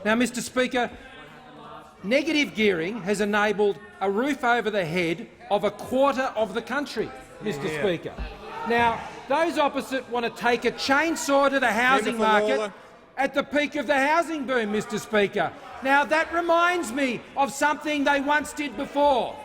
Now, Mr Speaker, negative gearing has enabled a roof over the head of a quarter of the country, Mr Speaker. Now, those opposite want to take a chainsaw to the housing market at the peak of the housing boom, Mr Speaker. Now, that reminds me of something they once did before.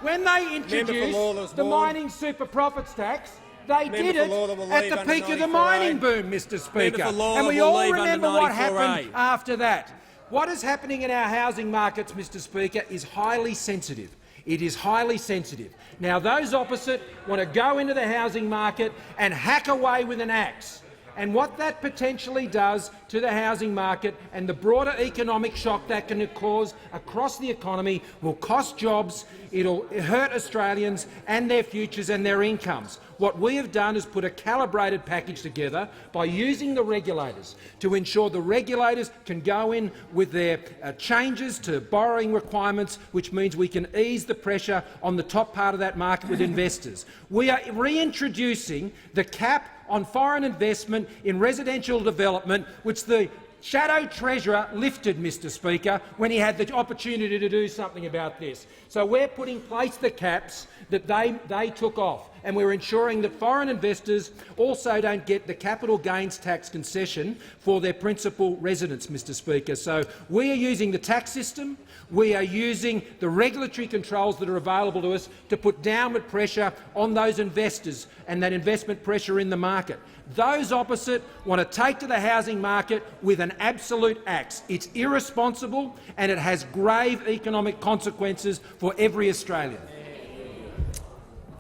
When they introduced the mining super profits tax, they did it at the peak of the mining boom, Mr Speaker. And we all remember what happened after that. What is happening in our housing markets, Mr Speaker, is highly sensitive. It is highly sensitive. Now, those opposite want to go into the housing market and hack away with an axe. And what that potentially does to the housing market and the broader economic shock that can cause across the economy will cost jobs, it'll hurt Australians and their futures and their incomes. What we have done is put a calibrated package together by using the regulators to ensure the regulators can go in with their changes to borrowing requirements, which means we can ease the pressure on the top part of that market with investors. We are reintroducing the cap on foreign investment in residential development, which the Shadow Treasurer lifted, Mr Speaker, when he had the opportunity to do something about this. So we're putting in place the caps that they took off, and we're ensuring that foreign investors also don't get the capital gains tax concession for their principal residence, Mr Speaker. So we are using the tax system, we are using the regulatory controls that are available to us to put downward pressure on those investors and that investment pressure in the market. Those opposite want to take to the housing market with an absolute axe. It's irresponsible and it has grave economic consequences for every Australian.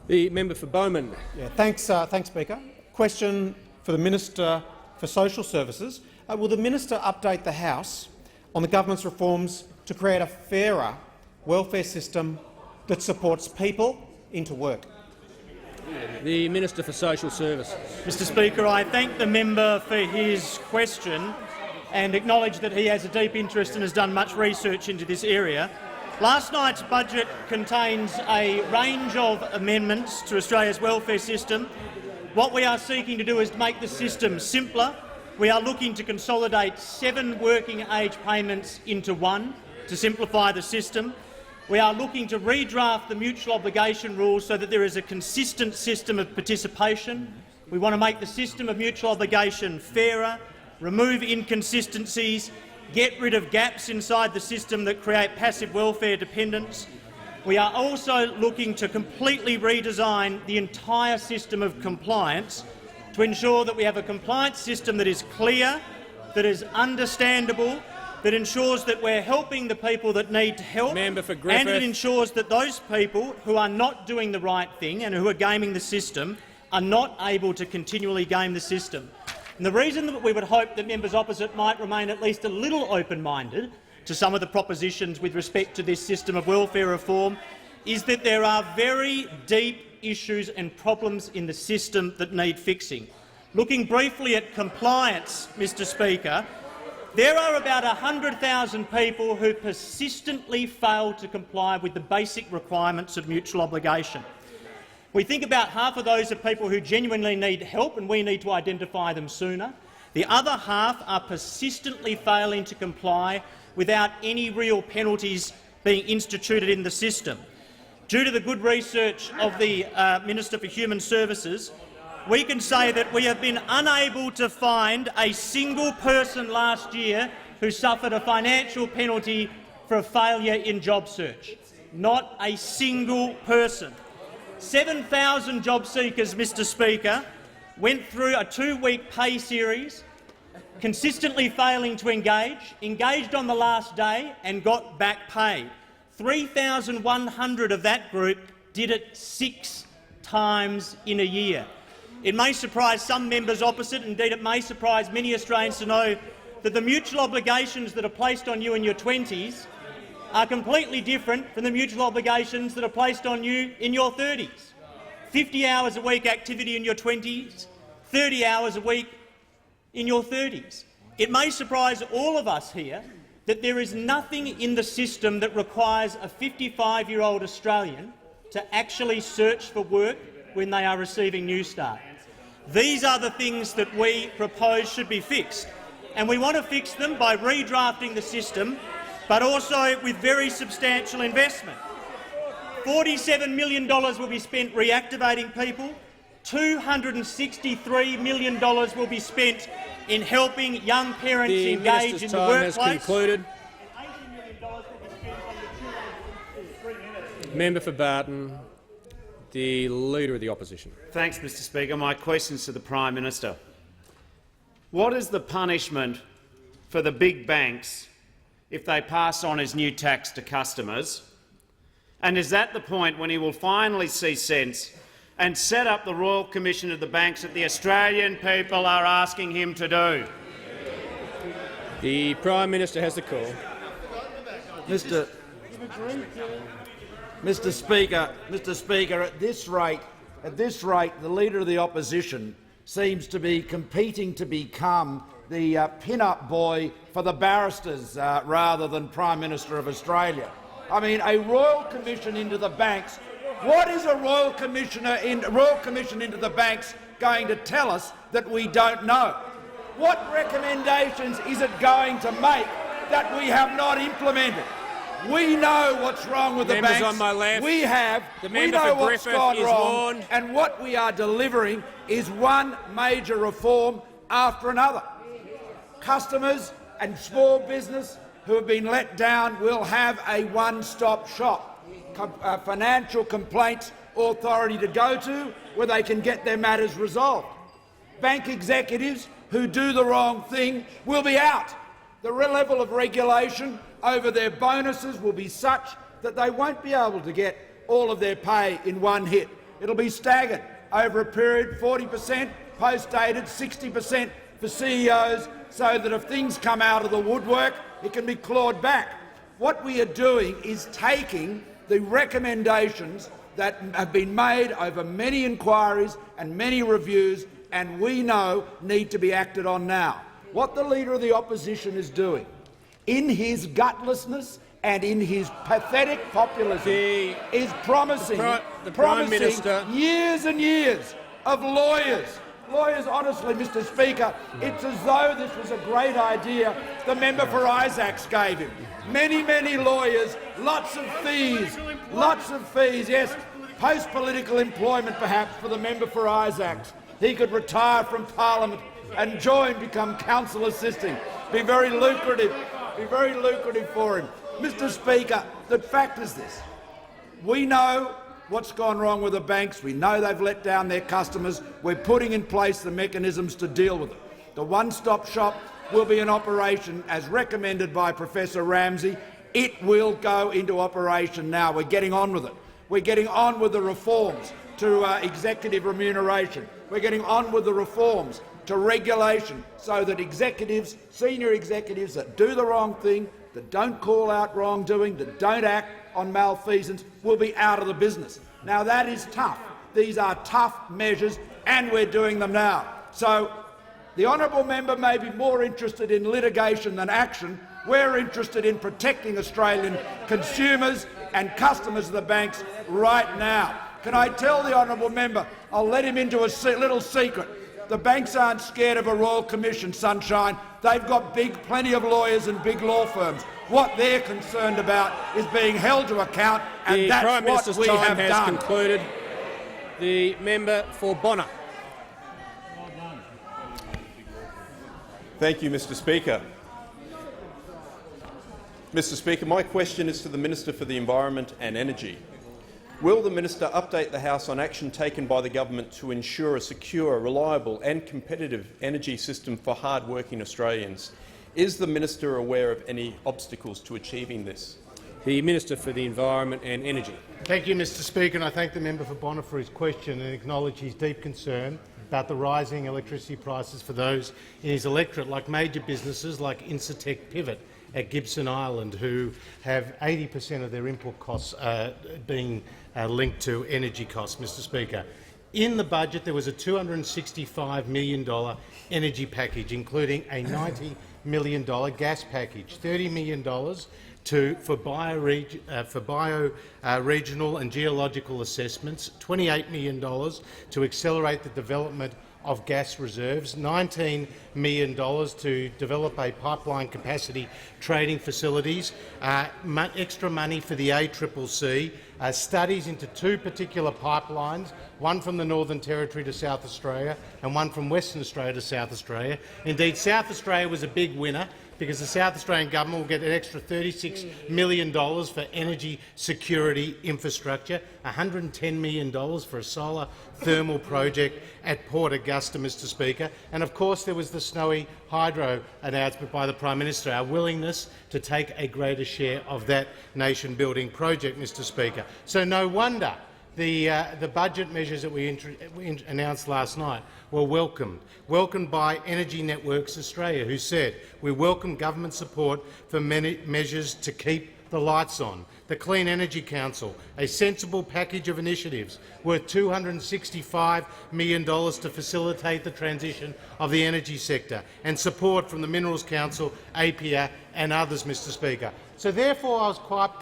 The member for Bowman. Yeah, thanks, Speaker. Question for the Minister for Social Services. Will the minister update the House on the government's reforms to create a fairer welfare system that supports people into work? The Minister for Social Services. Mr Speaker, I thank the member for his question and acknowledge that he has a deep interest and has done much research into this area. Last night's budget contains a range of amendments to Australia's welfare system. What we are seeking to do is make the system simpler. We are looking to consolidate 7 working age payments into one to simplify the system. We are looking to redraft the mutual obligation rules so that there is a consistent system of participation. We want to make the system of mutual obligation fairer, remove inconsistencies, get rid of gaps inside the system that create passive welfare dependence. We are also looking to completely redesign the entire system of compliance to ensure that we have a compliance system that is clear, that is understandable, that ensures that we're helping the people that need help, and it ensures that those people who are not doing the right thing and who are gaming the system are not able to continually game the system. And the reason that we would hope that members opposite might remain at least a little open-minded to some of the propositions with respect to this system of welfare reform is that there are very deep issues and problems in the system that need fixing. Looking briefly at compliance, Mr Speaker, there are about 100,000 people who persistently fail to comply with the basic requirements of mutual obligation. We think about half of those are people who genuinely need help, and we need to identify them sooner. The other half are persistently failing to comply without any real penalties being instituted in the system. Due to the good research of the Minister for Human Services, we can say that we have been unable to find a single person last year who suffered a financial penalty for a failure in job search. Not a single person. 7,000 job seekers, Mr Speaker, went through a 2-week pay series, consistently failing to engaged on the last day and got back pay. 3,100 of that group did it 6 times in a year. It may surprise some members opposite, indeed it may surprise many Australians to know that the mutual obligations that are placed on you in your 20s are completely different from the mutual obligations that are placed on you in your 30s. 50 hours a week activity in your 20s, 30 hours a week in your 30s. It may surprise all of us here that there is nothing in the system that requires a 55-year-old Australian to actually search for work when they are receiving Newstart. These are the things that we propose should be fixed, and we want to fix them by redrafting the system, but also with very substantial investment. $47 million will be spent reactivating people, $263 million will be spent in helping young parents engage in the workplace. The minister's time has concluded. Member for Barton, the Leader of the Opposition. Thanks, Mr Speaker. My question is to the Prime Minister. What is the punishment for the big banks if they pass on his new tax to customers? And is that the point when he will finally see sense and set up the Royal Commission of the banks that the Australian people are asking him to do? The Prime Minister has the call. Mr Speaker, at this rate, the Leader of the Opposition seems to be competing to become the pin-up boy for the barristers rather than Prime Minister of Australia. I mean, a Royal Commission into the banks. What is a Royal Commission into the banks going to tell us that we don't know? What recommendations is it going to make that we have not implemented? We know what's wrong with the banks. On my left. We know what's gone wrong, and what we are delivering is one major reform after another. Customers and small business who have been let down will have a one-stop shop, a financial complaints authority to go to where they can get their matters resolved. Bank executives who do the wrong thing will be out. The level of regulation over their bonuses will be such that they won't be able to get all of their pay in one hit. It'll be staggered over a period, 40%, post-dated, 60% for CEOs, so that if things come out of the woodwork, it can be clawed back. What we are doing is taking the recommendations that have been made over many inquiries and many reviews, and we know need to be acted on now. What the Leader of the Opposition is doing, in his gutlessness and in his pathetic populism, is promising years and years of lawyers. Lawyers, honestly, Mr Speaker, it's as though this was a great idea the member for Isaacs gave him. Many, many lawyers, lots of fees, yes, post-political employment perhaps for the member for Isaacs. He could retire from Parliament and become council assisting. Be very lucrative for him. Mr Speaker, the fact is this. We know what's gone wrong with the banks. We know they've let down their customers. We're putting in place the mechanisms to deal with it. The one-stop shop will be in operation as recommended by Professor Ramsey. It will go into operation now. We're getting on with it. We're getting on with the reforms to executive remuneration. We're getting on with the reforms to regulation so that executives, senior executives that do the wrong thing, that don't call out wrongdoing, that don't act on malfeasance, will be out of the business. Now that is tough. These are tough measures, and we're doing them now. So the honourable member may be more interested in litigation than action. We're interested in protecting Australian consumers and customers of the banks right now. Can I tell the honourable member, I'll let him into a little secret. The banks aren't scared of a Royal Commission, Sunshine. They've got plenty of lawyers and big law firms. What they're concerned about is being held to account, and that's Prime Minister's what we time have has done. concluded. The member for Bonner. Thank you, Mr Speaker. Mr Speaker, my question is to the Minister for the Environment and Energy. Will the minister update the House on action taken by the government to ensure a secure, reliable and competitive energy system for hard-working Australians? Is the minister aware of any obstacles to achieving this? The Minister for the Environment and Energy. Thank you, Mr Speaker, and I thank the member for Bonner for his question and acknowledge his deep concern about the rising electricity prices for those in his electorate, like major businesses like Incitec Pivot at Gibson Island, who have 80% of their input costs being linked to energy costs, Mr Speaker. In the budget, there was a $265 million energy package, including a $90 million gas package, $30 million for bio-regional and geological assessments, $28 million to accelerate the development of gas reserves, $19 million to develop a pipeline capacity trading facilities, extra money for the ACCC, studies into two particular pipelines, one from the Northern Territory to South Australia and one from Western Australia to South Australia. Indeed, South Australia was a big winner, because the South Australian government will get an extra $36 million for energy security infrastructure, $110 million for a solar thermal project at Port Augusta, Mr Speaker, and of course there was the Snowy Hydro announcement by the Prime Minister, our willingness to take a greater share of that nation-building project, Mr Speaker. So no wonder the budget measures that we announced last night were welcomed by Energy Networks Australia, who said, "We welcome government support for many measures to keep the lights on." The Clean Energy Council, a sensible package of initiatives worth $265 million to facilitate the transition of the energy sector, and support from the Minerals Council, APIA and others, Mr Speaker. So therefore I was quite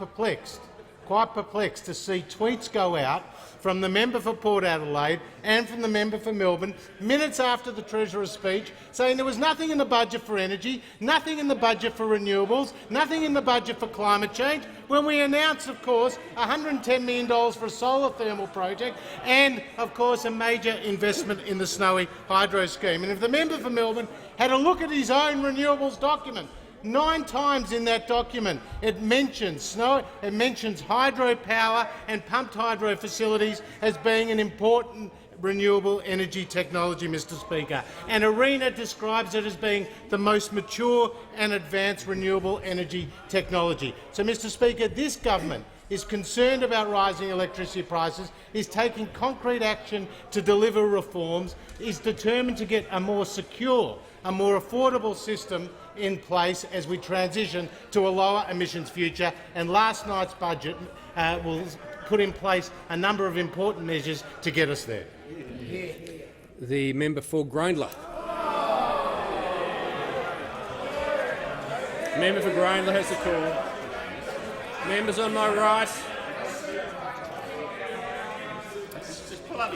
quite perplexed to see tweets go out from the member for Port Adelaide and from the member for Melbourne minutes after the Treasurer's speech saying there was nothing in the budget for energy, nothing in the budget for renewables, nothing in the budget for climate change, when we announced, of course, $110 million for a solar thermal project and, of course, a major investment in the Snowy Hydro scheme. And if the member for Melbourne had a look at his own renewables document, 9 times in that document it mentions hydropower and pumped hydro facilities as being an important renewable energy technology, Mr Speaker. And ARENA describes it as being the most mature and advanced renewable energy technology. So, Mr Speaker, this government is concerned about rising electricity prices, is taking concrete action to deliver reforms, is determined to get a more secure, a more affordable system in place as we transition to a lower emissions future, and last night's budget will put in place a number of important measures to get us there. The member for Grayndler. Member for Grayndler has the call. Members on my right.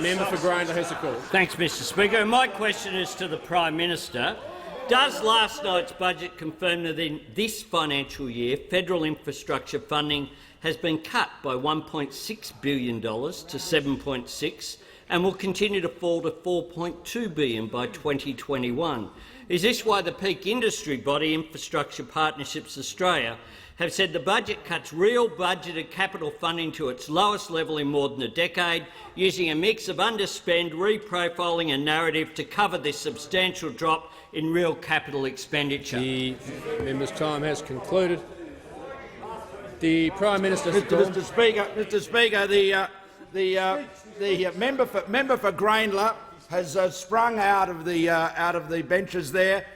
Member for Grayndler has the call. Thanks, Mr Speaker. My question is to the Prime Minister. Does last night's budget confirm that in this financial year federal infrastructure funding has been cut by $1.6 billion to $7.6 and will continue to fall to $4.2 billion by 2021? Is this why the peak industry body Infrastructure Partnerships Australia have said the budget cuts real budgeted capital funding to its lowest level in more than a decade, using a mix of underspend, reprofiling and narrative to cover this substantial drop in real capital expenditure? The member's time has concluded. The Prime Minister. Mr Speaker, the member for Grayndler has sprung out of the benches there,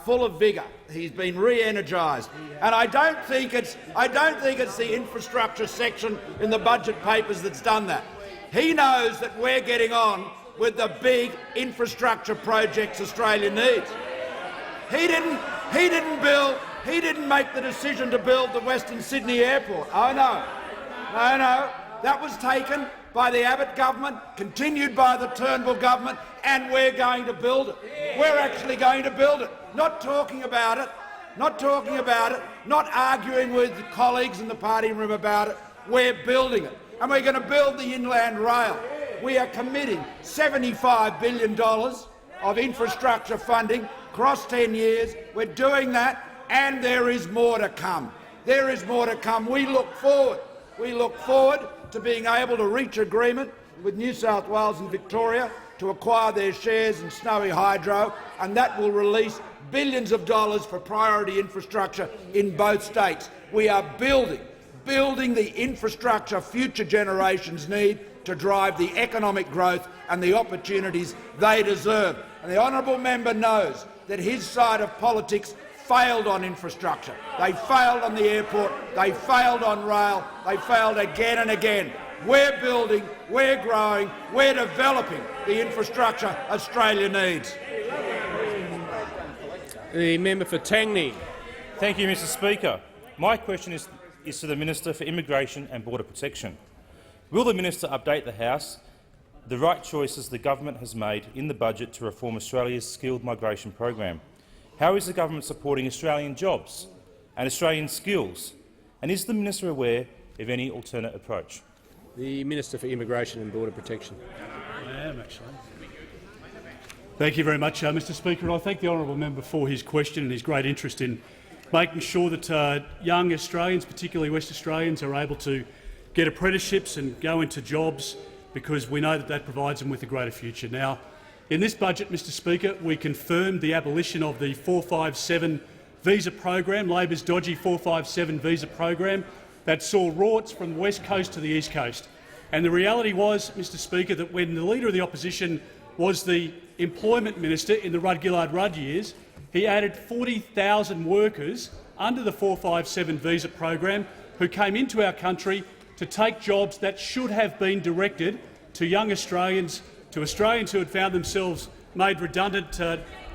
full of vigour. He's been re-energised, and I don't think it's the infrastructure section in the budget papers that's done that. He knows that we're getting on with the big infrastructure projects Australia needs. He didn't make the decision to build the Western Sydney Airport. Oh no, that was taken by the Abbott government, continued by the Turnbull government, and we're going to build it. We're actually going to build it. Not talking about it, not arguing with colleagues in the party room about it. We're building it, and we're going to build the Inland Rail. We are committing $75 billion of infrastructure funding across 10 years. We're doing that, and there is more to come. There is more to come. We look forward to being able to reach agreement with New South Wales and Victoria to acquire their shares in Snowy Hydro, and that will release billions of dollars for priority infrastructure in both states. We are building the infrastructure future generations need to drive the economic growth and the opportunities they deserve. And the honourable member knows that his side of politics failed on infrastructure. They failed on the airport, they failed on rail, they failed again and again. We're building, we're growing, we're developing the infrastructure Australia needs. The member for Tangney. Thank you, Mr Speaker. My question is to the Minister for Immigration and Border Protection. Will the minister update the House the right choices the government has made in the budget to reform Australia's skilled migration program? How is the government supporting Australian jobs and Australian skills? And is the minister aware of any alternate approach? The Minister for Immigration and Border Protection. I am, actually. Thank you very much, Mr Speaker. And I thank the honourable member for his question and his great interest in making sure that young Australians, particularly West Australians, are able to get apprenticeships and go into jobs, because we know that that provides them with a greater future. Now, in this budget, Mr Speaker, we confirmed the abolition of the 457 visa program, Labor's dodgy 457 visa program that saw rorts from the West Coast to the East Coast. And the reality was, Mr Speaker, that when the Leader of the Opposition was the Employment Minister in the Rudd-Gillard-Rudd years, he added 40,000 workers under the 457 visa program who came into our country to take jobs that should have been directed to young Australians, to Australians who had found themselves made redundant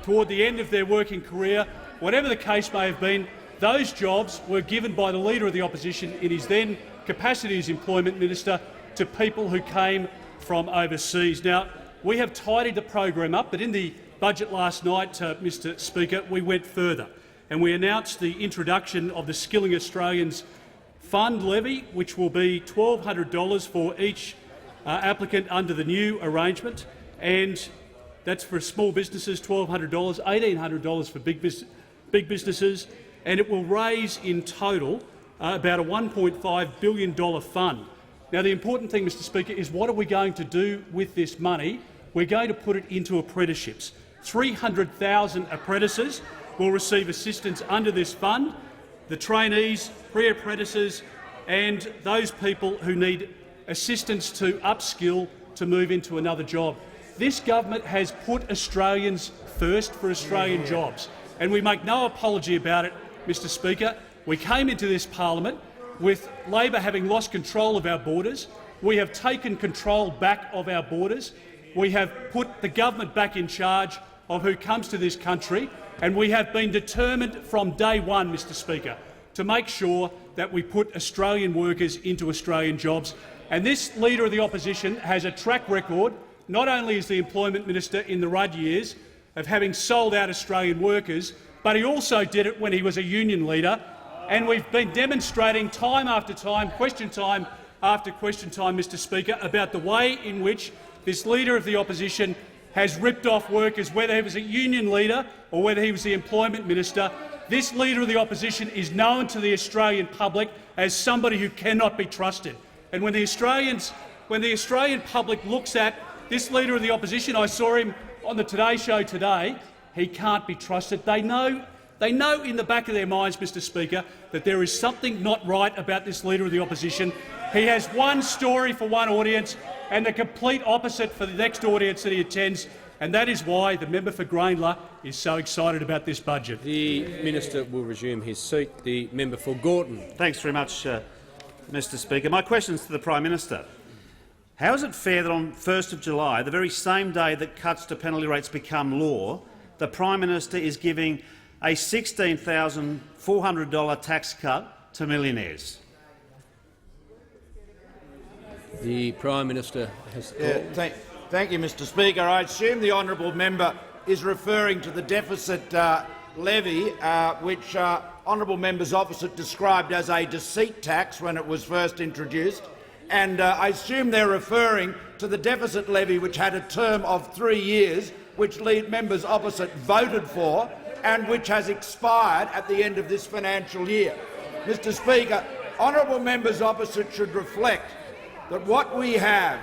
toward the end of their working career. Whatever the case may have been, those jobs were given by the Leader of the Opposition in his then capacity as Employment Minister to people who came from overseas. Now, we have tidied the program up, but in the budget last night, Mr Speaker, we went further and we announced the introduction of the Skilling Australians Fund levy, which will be $1,200 for each applicant under the new arrangement, and that's for small businesses, $1,200, $1,800 for big businesses, and it will raise in total about a $1.5 billion fund. Now, the important thing, Mr Speaker, is what are we going to do with this money? We're going to put it into apprenticeships. 300,000 apprentices will receive assistance under this fund. The trainees, pre-apprentices and those people who need assistance to upskill to move into another job. This government has put Australians first for Australian jobs, and we make no apology about it, Mr Speaker. We came into this parliament with Labor having lost control of our borders. We have taken control back of our borders. We have put the government back in charge of who comes to this country, and we have been determined from day one, Mr Speaker, to make sure that we put Australian workers into Australian jobs. And this Leader of the Opposition has a track record, not only as the Employment Minister in the Rudd years, of having sold out Australian workers, but he also did it when he was a union leader. And we've been demonstrating time after time after question time, Mr Speaker, about the way in which this Leader of the Opposition has ripped off workers, whether he was a union leader or whether he was the Employment Minister. This Leader of the Opposition is known to the Australian public as somebody who cannot be trusted. And when the Australian public looks at this Leader of the Opposition, I saw him on the Today Show today, he can't be trusted. They know in the back of their minds, Mr Speaker, that there is something not right about this Leader of the Opposition. He has one story for one audience and the complete opposite for the next audience that he attends, and that is why the member for Grayndler is so excited about this budget. The Minister will resume his seat. The member for Gorton. Thanks very much, Mr Speaker. My question is to the Prime Minister. How is it fair that on 1 July, the very same day that cuts to penalty rates become law, the Prime Minister is giving a $16,400 tax cut to millionaires? The Prime Minister has the call. Thank you, Mr Speaker. I assume the honourable member is referring to the deficit levy, which honourable members opposite described as a deceit tax when it was first introduced. And I assume they're referring to the deficit levy, which had a term of 3 years, which members opposite voted for, and which has expired at the end of this financial year. Mr Speaker, honourable members opposite should reflect that what we have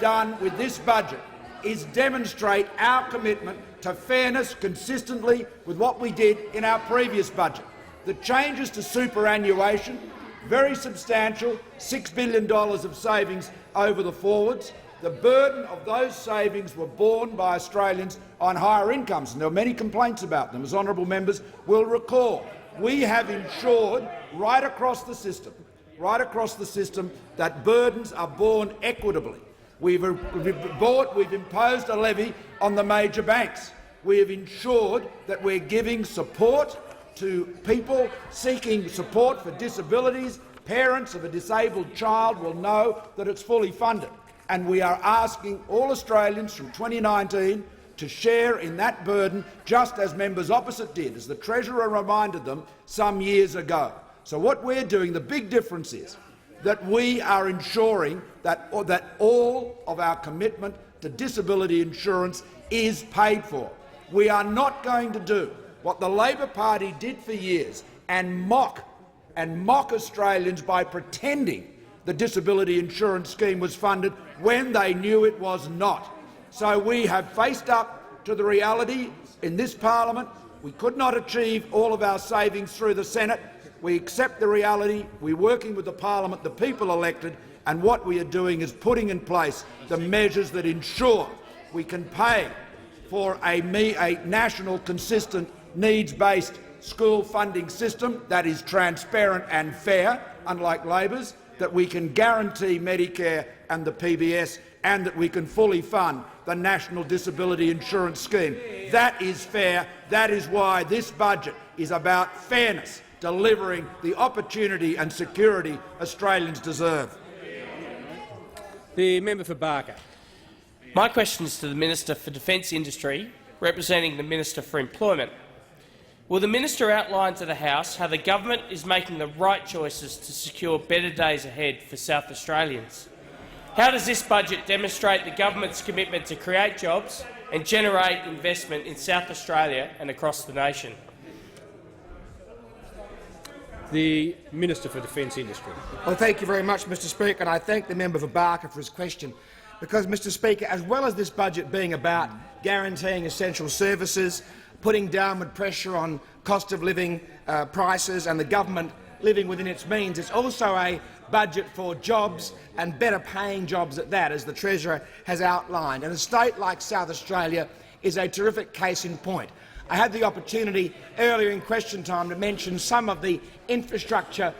done with this budget is demonstrate our commitment to fairness consistently with what we did in our previous budget. The changes to superannuation, very substantial, $6 billion of savings over the forwards. The burden of those savings were borne by Australians on higher incomes, and there were many complaints about them, as honourable members will recall. We have ensured right across the system that burdens are borne equitably. We've imposed a levy on the major banks. We have ensured that we're giving support to people seeking support for disabilities. Parents of a disabled child will know that it's fully funded. And we are asking all Australians from 2019 to share in that burden, just as members opposite did, as the Treasurer reminded them some years ago. So what we're doing, the big difference is that we are ensuring that all of our commitment to disability insurance is paid for. We are not going to do what the Labor Party did for years and mock Australians by pretending the disability insurance scheme was funded when they knew it was not. So we have faced up to the reality in this parliament. We could not achieve all of our savings through the Senate. We accept the reality. We're working with the parliament the people elected, and what we are doing is putting in place the measures that ensure we can pay for a national, consistent, needs-based school funding system that is transparent and fair, unlike Labor's, that we can guarantee Medicare and the PBS, and that we can fully fund the National Disability Insurance Scheme. That is fair. That is why this budget is about fairness, delivering the opportunity and security Australians deserve. The member for Barker. My question is to the Minister for Defence Industry, representing the Minister for Employment. Will the minister outline to the House how the government is making the right choices to secure better days ahead for South Australians? How does this budget demonstrate the government's commitment to create jobs and generate investment in South Australia and across the nation? The Minister for Defence Industry. Well, thank you very much, Mr Speaker, and I thank the member for Barker for his question. Because, Mr Speaker, as well as this budget being about guaranteeing essential services, putting downward pressure on cost of living prices and the government living within its means, it's also a budget for jobs and better paying jobs at that, as the Treasurer has outlined. And a state like South Australia is a terrific case in point. I had the opportunity earlier in question time to mention some of the infrastructure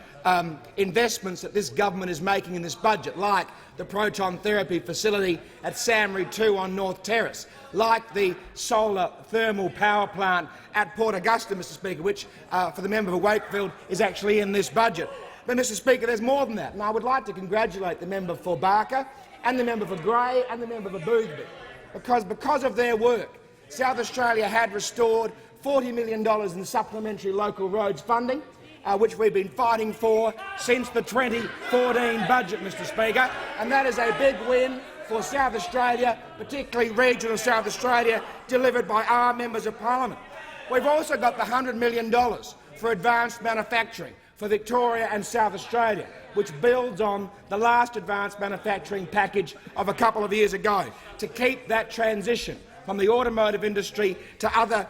investments that this government is making in this budget, like the proton therapy facility at Samri 2 on North Terrace, like the solar thermal power plant at Port Augusta, Mr Speaker, which, for the member for Wakefield, is actually in this budget. But, Mr Speaker, there's more than that, and I would like to congratulate the member for Barker and the member for Grey and the member for Boothby, because of their work, South Australia had restored $40 million in supplementary local roads funding, which we've been fighting for since the 2014 budget, Mr Speaker, and that is a big win for South Australia, particularly regional South Australia, delivered by our members of parliament. We've also got the $100 million for advanced manufacturing for Victoria and South Australia, which builds on the last advanced manufacturing package of a couple of years ago, to keep that transition from the automotive industry to other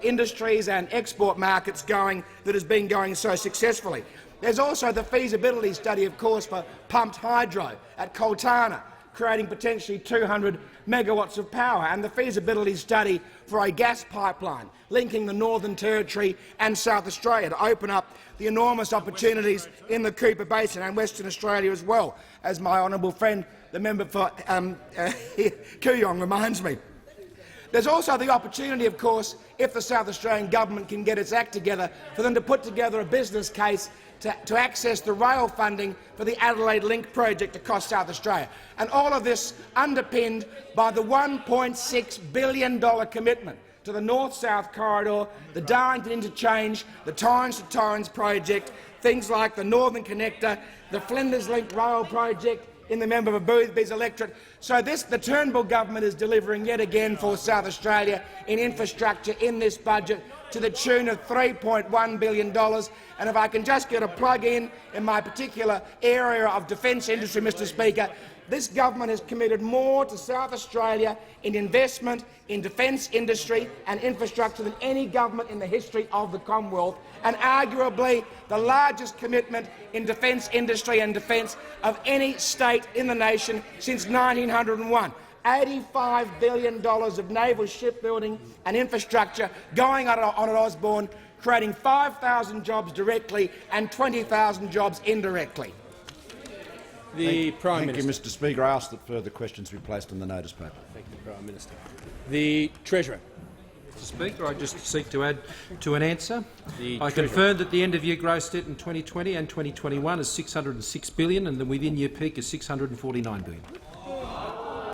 industries and export markets going that has been going so successfully. There's also the feasibility study, of course, for pumped hydro at Coltana, creating potentially 200 megawatts of power, and the feasibility study for a gas pipeline linking the Northern Territory and South Australia to open up the enormous opportunities in the Cooper Basin and Western Australia as well, as my honourable friend, the member for Kooyong, reminds me. There's also the opportunity, of course, if the South Australian government can get its act together, for them to put together a business case to access the rail funding for the Adelaide Link project across South Australia. And all of this underpinned by the $1.6 billion commitment to the North-South corridor, the Darlington Interchange, the Torrens to Torrens project, things like the Northern Connector, the Flinders Link rail project in the member for Boothby's electorate. So the Turnbull government is delivering yet again for South Australia in infrastructure in this budget to the tune of $3.1 billion. And if I can just get a plug in my particular area of defence industry, Mr Speaker, this government has committed more to South Australia in investment in defence industry and infrastructure than any government in the history of the Commonwealth, and arguably the largest commitment in defence industry and defence of any state in the nation since 1901. $85 billion of naval shipbuilding and infrastructure going on at Osborne, creating 5,000 jobs directly and 20,000 jobs indirectly. The Prime Minister. Thank you, Mr Speaker. I ask that further questions be placed on the notice paper. Thank you, Prime Minister. The Treasurer. Mr Speaker, I just seek to add to an answer. I Treasurer. confirm that the end-of-year gross debt in 2020 and 2021 is $606 billion, and the within-year peak is $649 billion.